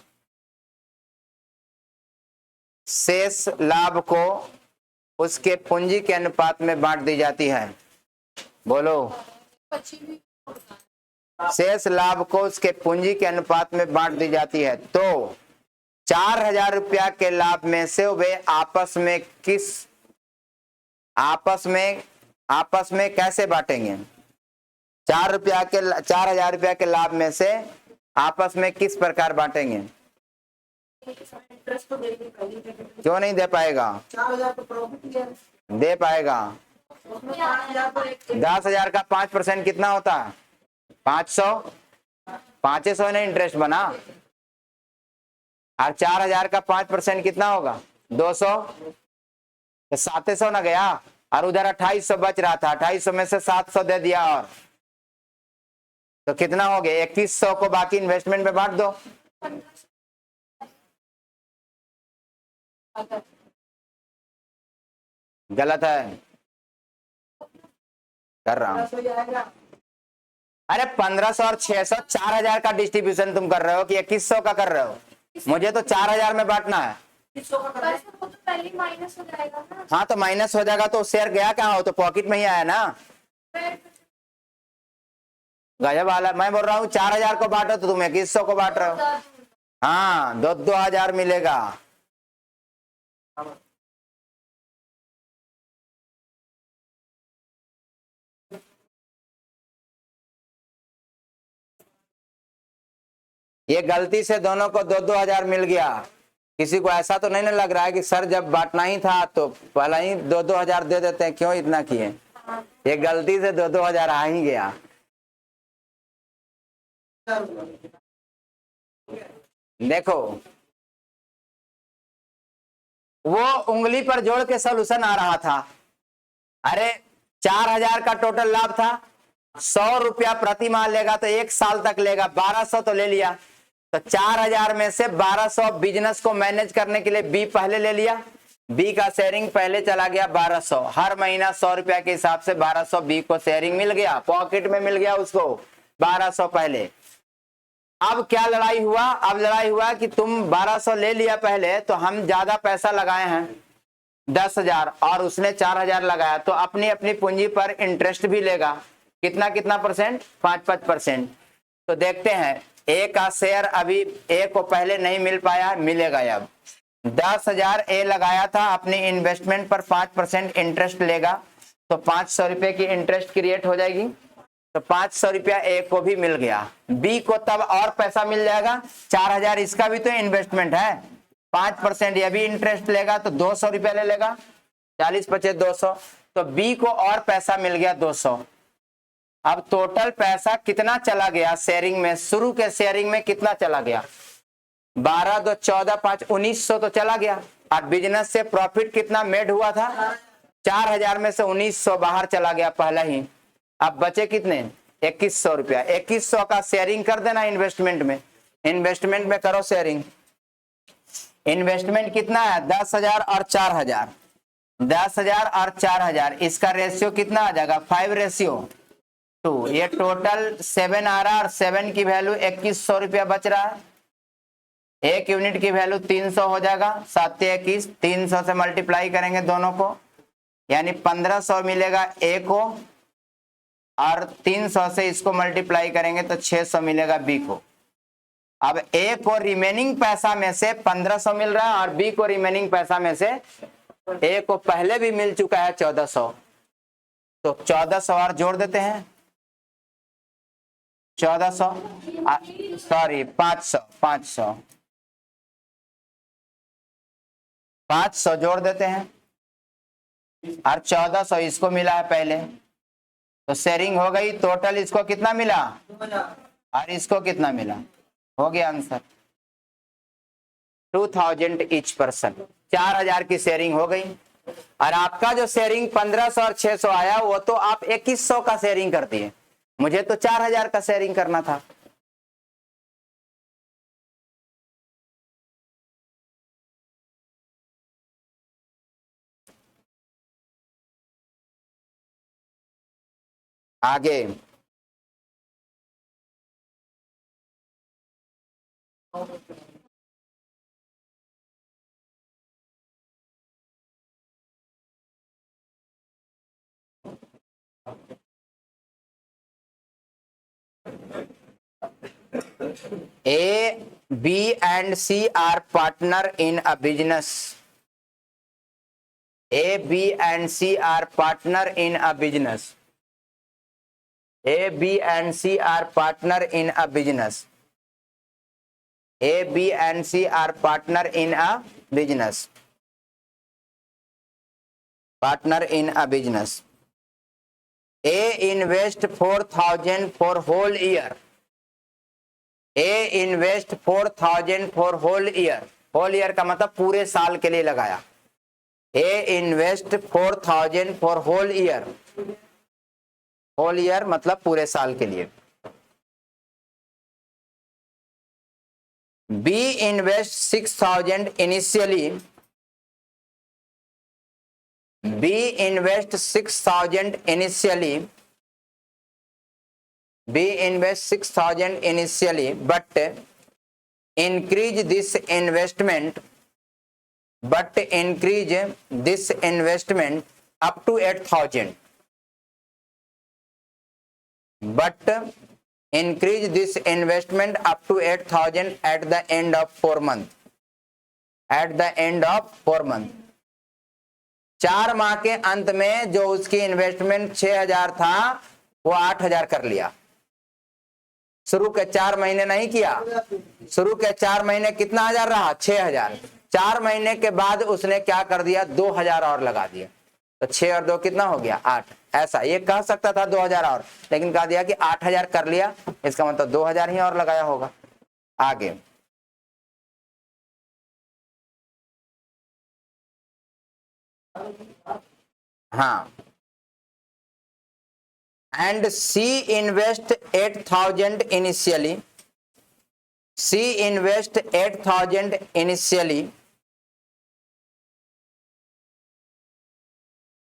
Speaker 1: शेष लाभ को उसके पूंजी के अनुपात में बांट दी जाती है। बोलो, शेष लाभ को उसके पूंजी के अनुपात में बांट दी जाती है। तो 4,000 रुपया के लाभ में से वे आपस में कैसे बांटेंगे? 4,000 रुपया के लाभ में से आपस में किस प्रकार बांटेंगे? क्यों नहीं दे पाएगा?
Speaker 2: 4,000 को प्रॉफिट
Speaker 1: दे पाएगा। 10,000 का 5% कितना होता है? 500। 500 ने इंटरेस्ट बना, और 4,000 का 5% कितना होगा? 200। तो 700 ना गया, और उधर 2800 बच रहा था, 2800 में से 700 दे दिया, और तो कितना हो गया? 2100 को बाकी इन्वेस्टमेंट में बांट दो। गलत है, कर रहा हूं। अरे 1500 और 600, 4,000 का डिस्ट्रीब्यूशन तुम कर रहे हो कि 2100 का कर रहे हो? मुझे तो 4,000 में बांटना है।
Speaker 3: वो तो पहले माइनस हो जाएगा ना।
Speaker 1: हाँ, तो माइनस हो जाएगा तो शेयर गया कहाँ? हो तो पॉकेट में ही आया ना। गजब वाला, मैं बोल रहा हूँ 4,000 को बांटो तो तुम 2100 को बांट रहे हो। हाँ, 2,000 मिलेगा। ये गलती से दोनों को 2-2 हजार मिल गया। किसी को ऐसा तो नहीं ना लग रहा है कि सर जब बांटना ही था तो पहले ही 2-2 हजार दे देते हैं, क्यों इतना किए? ये गलती से 2-2 हजार आ ही गया। देखो वो उंगली पर जोड़ के सॉल्यूशन आ रहा था। अरे 4,000 का टोटल लाभ था, 100 रुपया प्रति माह लेगा तो 1 साल तक लेगा, 1200 तो ले लिया। तो 4,000 में से 1200 बिजनेस को मैनेज करने के लिए बी पहले ले लिया, बी का शेयरिंग पहले चला गया 1200। हर महीना 100 रुपया के हिसाब से 1200 बी को शेयरिंग मिल गया, पॉकेट में मिल गया उसको 1200 पहले। अब क्या लड़ाई हुआ? अब लड़ाई हुआ कि तुम 1200 ले लिया पहले, तो हम ज्यादा पैसा लगाए हैं 10,000 और उसने 4,000 लगाया, तो अपनी अपनी पूंजी पर इंटरेस्ट भी लेगा। कितना कितना परसेंट? 5-5%। तो देखते हैं, ए का शेयर अभी ए को पहले नहीं मिल पाया, मिलेगा अब। 10,000 ए लगाया था, अपनी इन्वेस्टमेंट पर 5% इंटरेस्ट लेगा, तो 500 रुपए की इंटरेस्ट क्रिएट हो जाएगी। तो 500 रुपया ए को भी मिल गया। बी को तब और पैसा मिल जाएगा, 4,000 इसका भी तो इन्वेस्टमेंट है, 5% ये भी इंटरेस्ट लेगा, तो 200 रुपया ले लेगा, 40-25 200। तो बी को और पैसा मिल गया 200। अब टोटल पैसा कितना चला गया शेयरिंग में? शुरू के शेयरिंग में कितना चला गया? 12 2 14 5 1900 तो चला गया। और बिजनेस से प्रॉफिट कितना मेड हुआ था? 4,000 में से 1900 बाहर चला गया पहला ही। अब बचे कितने? 2100 रुपया। 2100 का शेयरिंग कर देना इन्वेस्टमेंट में। इन्वेस्टमेंट में करो शेयरिंग। इन्वेस्टमेंट कितना है? 10,000 और 4,000। 10,000 और 4,000, इसका रेशियो कितना आ जाएगा? 5:2। ये टोटल 7 आ रहा है और 7 की वैल्यू 2100 रुपया बच रहा है। 1 यूनिट की वैल्यू 300 हो जाएगा। 7 21, 300 से मल्टीप्लाई करेंगे दोनों को, यानी 1500 मिलेगा ए को, और 300 से इसको मल्टीप्लाई करेंगे तो 600 मिलेगा बी को। अब ए को रिमेनिंग पैसा में से 1500 मिल रहा है और बी को रिमेनिंग पैसा में से ए को पहले भी मिल चुका है 1400, तो 1400 और जोड़ देते हैं। 1400 सॉरी 500 जोड़ देते हैं और 1400 इसको मिला है पहले, तो शेयरिंग हो गई। टोटल इसको कितना मिला और इसको कितना मिला? हो गया आंसर 2000 ईच पर्सन। 4,000 की शेयरिंग हो गई। और आपका जो शेयरिंग 1500 और 600 आया, वो तो आप 2100 का शेयरिंग कर दिए, मुझे तो 4,000 का शेयरिंग करना था। आगे A, B and C are partner in a business. A, B and C are partner in a business. A, B and C are partner in a business. A, B and C are partner in a business. Partner in a business. A invest 4,000 for whole year. A invest 4,000 for whole year. Whole year का मतलब पूरे साल के लिए लगाया। A invest 4,000 for whole year. Whole year मतलब पूरे साल के लिए। B invest 6,000 initially. B invest 6,000 initially. B invest 6,000 initially, but increase this investment. But increase this investment up to 8,000. But increase this investment up to 8,000 at the end of 4 months. At the end of 4 months. 4 माह के अंत में जो उसकी इन्वेस्टमेंट 6,000 था वो 8,000 कर लिया। शुरू के 4 महीने नहीं किया, शुरू के 4 महीने कितना हजार रहा, 6,000। 4 महीने के बाद उसने क्या कर दिया, 2,000 और लगा दिया, तो 6 और 2 कितना हो गया, 8। ऐसा ये कह सकता था 2,000 और, लेकिन कह दिया कि 8,000 कर लिया, इसका मतलब 2,000 ही और लगाया होगा। आगे हाँ, and C invest 8,000 initially, C invest 8,000 initially,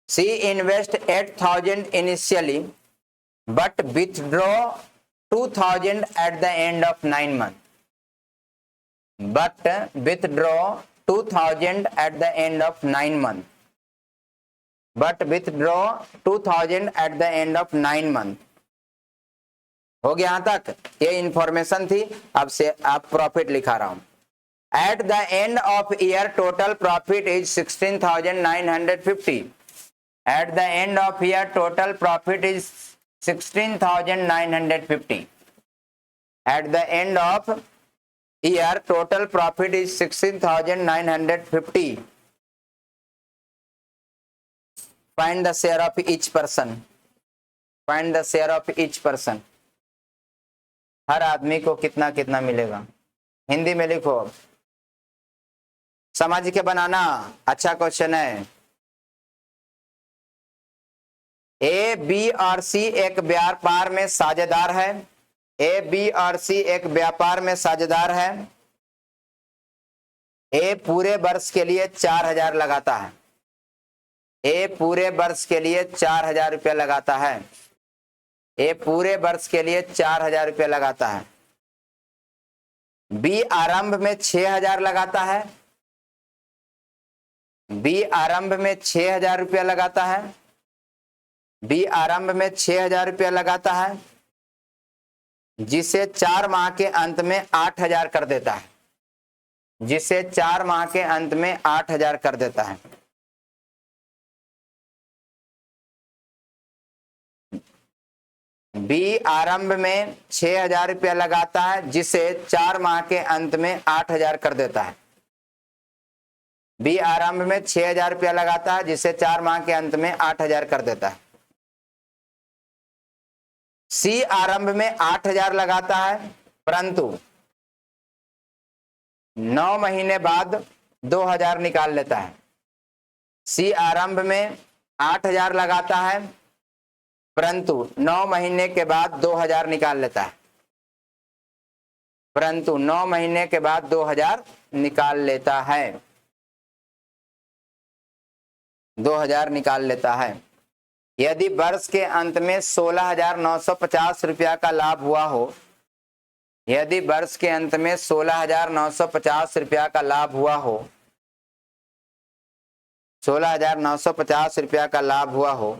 Speaker 1: C invest 8,000 initially but withdraw 2,000 at the end of 9 months, but withdraw 2,000 at the end of 9 months, but withdraw 2,000 at the end of 9 months। हो गया यहां तक, ये इंफॉर्मेशन थी। अब से आप प्रॉफिट लिखा रहा हूं। Eight the end of year total profit is 16,950। Eight the end of year total profit is 16,950। At the end of year, total profit is 16,950. Find the share of each person. Find the share of each person. हर आदमी को कितना कितना मिलेगा, हिंदी में लिखो। समझ के बनाना, अच्छा क्वेश्चन है। ए, बी और सी एक व्यापार में साझेदार है। ए, बी और सी एक व्यापार में साझेदार है। ए पूरे वर्ष के लिए 4,000 लगाता है। ए पूरे वर्ष के लिए 4,000 रुपया लगाता है। ए पूरे वर्ष के लिए 4,000 रुपया लगाता है। बी आरंभ में 6,000 लगाता है। बी आरंभ में 6,000 रुपया लगाता है। बी आरंभ में 6,000 रुपया लगाता है, जिसे 4 माह के अंत में 8,000 कर देता है। जिसे 4 माह के अंत में 8,000 कर देता है। बी आरंभ में 6,000 रुपया लगाता है, जिसे 4 माह के अंत में 8,000 कर देता है। बी आरंभ में 6,000 रुपया लगाता है, जिसे 4 माह के अंत में 8,000 कर देता है। सी आरंभ में 8,000 लगाता है, परंतु 9 महीने बाद 2,000 निकाल लेता है। सी आरंभ में 8,000 लगाता है, परंतु 9 महीने के बाद 2,000 निकाल लेता है। परंतु 9 महीने के बाद 2,000 निकाल लेता है। 2,000 निकाल लेता है। यदि वर्ष के अंत में 16,950 रुपया का लाभ हुआ हो, यदि वर्ष के अंत में 16,950 रुपया का लाभ हुआ हो, 16,950 रुपया का लाभ हुआ हो,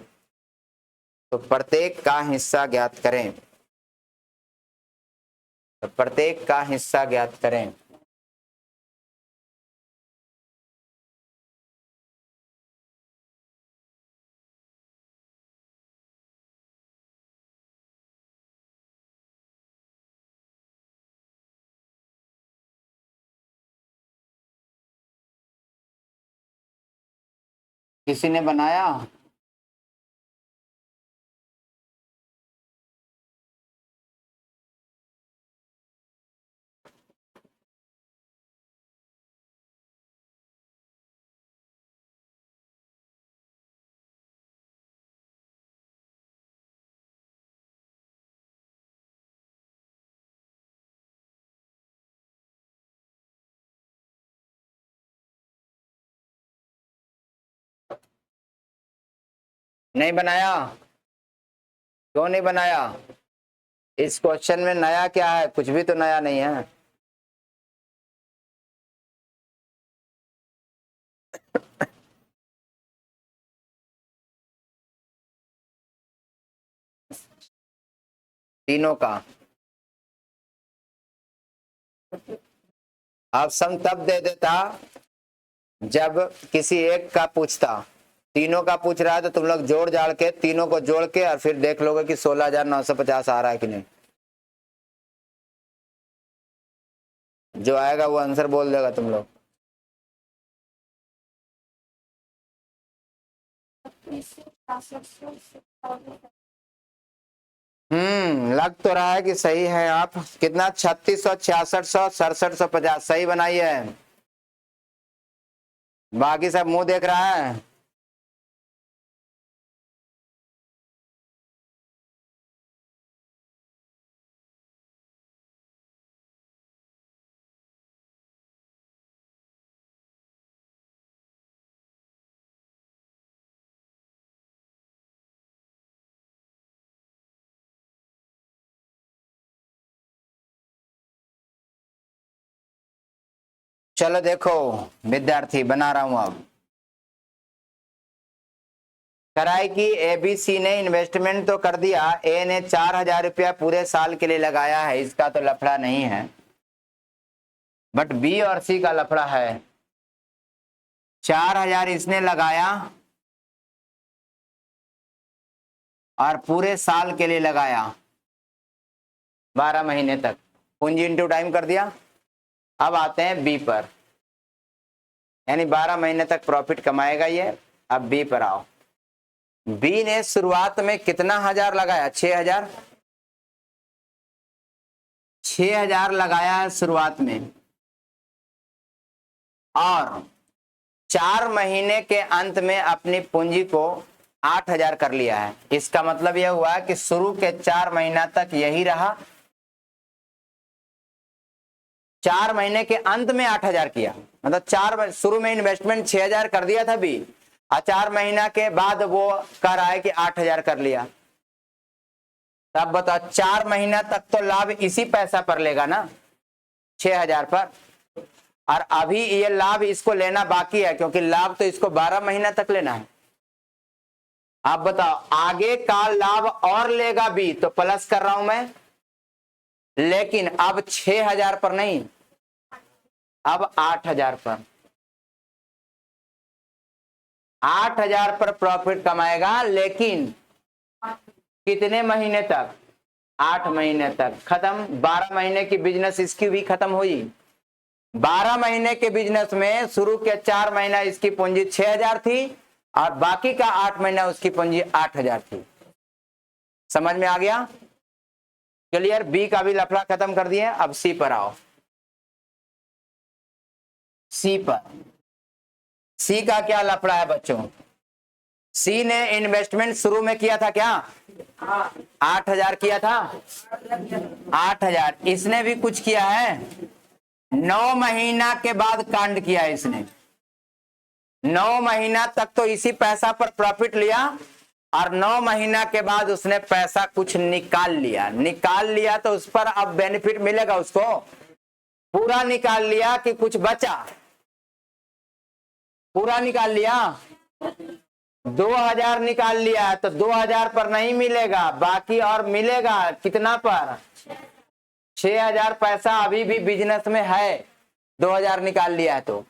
Speaker 1: तो प्रत्येक का हिस्सा ज्ञात करें। तो प्रत्येक का हिस्सा ज्ञात करें। किसी ने बनाया? नहीं बनाया? क्यों नहीं बनाया? इस क्वेश्चन में नया क्या है? कुछ भी तो नया नहीं है। तीनों का ऑप्शन तब दे देता जब किसी एक का पूछता। तीनों का पूछ रहा है तो तुम लोग जोड़ जाड़ के तीनों को जोड़ के और फिर देख लोगे कि 16,950 आ रहा है कि नहीं। जो आएगा वो आंसर बोल देगा तुम लोग। लग तो रहा है कि सही है। आप कितना 3600, 6600, 6750 सही बनाई है। बाकी सब मुंह देख रहा है। चलो देखो विद्यार्थी, बना रहा हूं अब। कराई की एबीसी ने इन्वेस्टमेंट तो कर दिया, ए ने 4000 रुपया पूरे साल के लिए लगाया है, इसका तो लफड़ा नहीं है, बट बी और सी का लफड़ा है। 4000 इसने लगाया और पूरे साल के लिए लगाया 12 महीने तक, पूंजी इंटू टाइम कर दिया। अब आते हैं बी पर, यानी 12 महीने तक प्रॉफिट कमाएगा ये। अब बी पर आओ। बी ने शुरुआत में कितना हजार लगाया? 6000। 6000 लगाया है शुरुआत में, और 4 महीने के अंत में अपनी पूंजी को 8000 कर लिया है। इसका मतलब यह हुआ कि शुरू के 4 महीना तक यही रहा, 4 महीने के अंत में 8000 किया। मतलब शुरू में इन्वेस्टमेंट 6000 कर दिया था बी, और 4 महीना के बाद वो कह रहा है कि 8000 कर लिया। तब बताओ 4 महीना तक तो लाभ इसी पैसा पर लेगा ना, 6000 पर, और अभी ये लाभ इसको लेना बाकी है, क्योंकि लाभ तो इसको 12 महीना तक लेना है। आप बताओ आगे का लाभ और लेगा बी, तो प्लस कर रहा हूं मैं, लेकिन अब 6000 पर नहीं, अब 8000 पर। 8000 पर प्रॉफिट कमाएगा, लेकिन कितने महीने तक? 8 महीने तक। खत्म। 12 महीने की बिजनेस इसकी भी खत्म हुई। 12 महीने के बिजनेस में शुरू के 4 महीना इसकी पूंजी 6000 थी, और बाकी का 8 महीना उसकी पूंजी 8000 थी। समझ में आ गया? क्लियर? बी का भी लफड़ा खत्म कर दिए। अब सी पर आओ। सी पर, सी का क्या लफड़ा है बच्चों? सी ने इन्वेस्टमेंट शुरू में किया था क्या? 8000 किया था। 8000 इसने भी कुछ किया है, 9 महीना के बाद कांड किया है इसने। 9 महीना तक तो इसी पैसा पर प्रॉफिट लिया, और 9 महीना के बाद उसने पैसा कुछ निकाल लिया तो उस पर अब बेनिफिट मिलेगा उसको। पूरा निकाल लिया कि कुछ बचा? पूरा निकाल लिया। 2000 निकाल लिया तो 2000 पर नहीं मिलेगा, बाकी और मिलेगा कितना पर? 6000 पैसा अभी भी बिजनेस में है, 2000 निकाल लिया तो,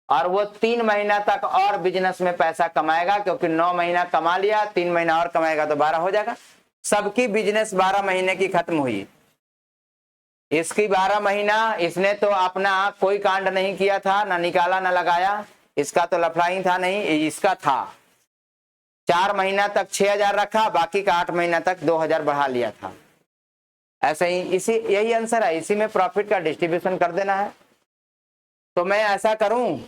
Speaker 1: और वो 3 महीना तक और बिजनेस में पैसा कमाएगा, क्योंकि 9 महीना कमा लिया, 3 महीना और कमाएगा तो 12 हो जाएगा। सबकी बिजनेस 12 महीने की खत्म हुई। इसकी 12 महीना, इसने तो अपना कोई कांड नहीं किया था, ना निकाला ना लगाया, इसका तो लफड़ा ही था नहीं, इसका था। 4 महीना तक 6000 रखा, बाकी का 8 महीना तक 2000 बढ़ा लिया था। ऐसे ही यही आंसर है, इसी में प्रॉफिट का डिस्ट्रीब्यूशन कर देना है। तो मैं ऐसा करूं,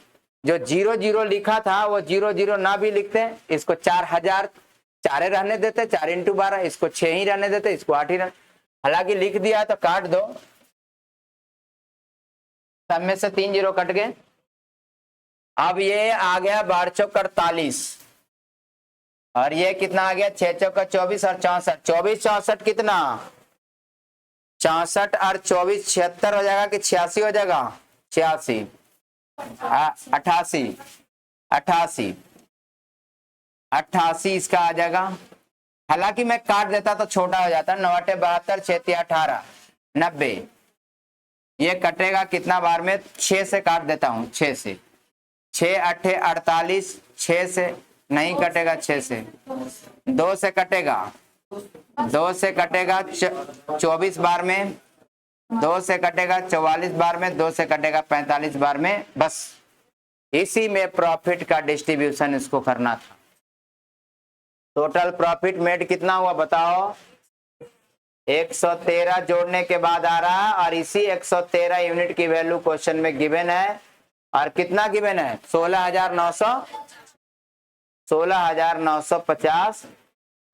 Speaker 1: जो 00 लिखा था वो 00 ना भी लिखते, इसको 4000 4 रहने देते, 4 इंटू 12, इसको 6 ही रहने देते, इसको 8 ही रहने, हालांकि लिख दिया तो काट दो, सब में से 3 0 कट गए। अब ये आ गया 12 चौक 48, और ये कितना आ गया? 6 चौक 24 और 64, 24 64 कितना? 64 और 24 76 हो जाएगा कि 86 हो जाएगा? 86 88 88 88 इसका आ जाएगा। हालांकि मैं काट देता तो छोटा हो जाता, 9 8 72 6 3 18 90, ये कटेगा कितना बार में? 6 से काट देता हूं, 6 से, 6 8 48, 6 से नहीं कटेगा, 6 से 2 से कटेगा, 2 से कटेगा 24 बार में, 2 से कटेगा 44 बार में, 2 से कटेगा 45 बार में, बस इसी में प्रॉफिट का डिस्ट्रीब्यूशन इसको करना था। टोटल प्रॉफिट मेड कितना हुआ बताओ? 113 जोड़ने के बाद आ रहा है और इसी 113 यूनिट की वैल्यू क्वेश्चन में गिवन है। और कितना गिवन है? 16,950।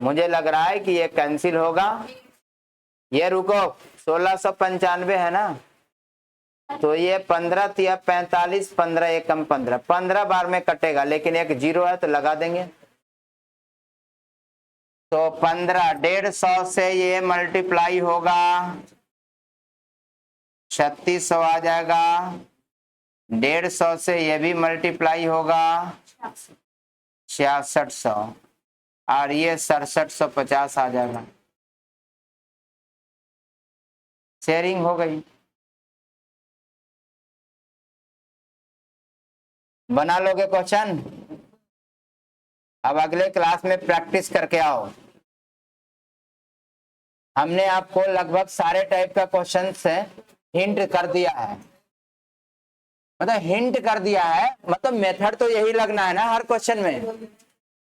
Speaker 1: मुझे लग रहा है कि ये कैंसिल होगा। ये रुको, 1695 है ना, तो ये 15 तिया 45, 15 एकम 15, 15 बार में कटेगा, लेकिन एक जीरो है तो लगा देंगे। तो 15 150 से ये मल्टीप्लाई होगा, 3600 आ जाएगा। 150 से ये भी मल्टीप्लाई होगा, 6600, और ये 6750 आ जाएगा। शेयरिंग हो गई। बना लोगे क्वेश्चन? अब अगले क्लास में प्रैक्टिस करके आओ। हमने आपको लगभग सारे टाइप का क्वेश्चन से हिंट कर दिया है, मतलब हिंट कर दिया है, मतलब मेथड तो यही लगना है ना हर क्वेश्चन में।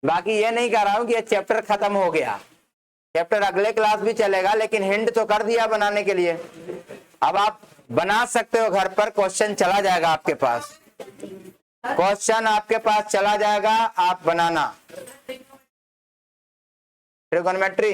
Speaker 1: बाकी ये नहीं कह रहा हूं कि ये चैप्टर खत्म हो गया, चैप्टर अगले क्लास भी चलेगा, लेकिन हिंट तो कर दिया बनाने के लिए। अब आप बना सकते हो घर पर, क्वेश्चन चला जाएगा आपके पास, क्वेश्चन आपके पास चला जाएगा, आप बनाना। ट्रिगोनोमेट्री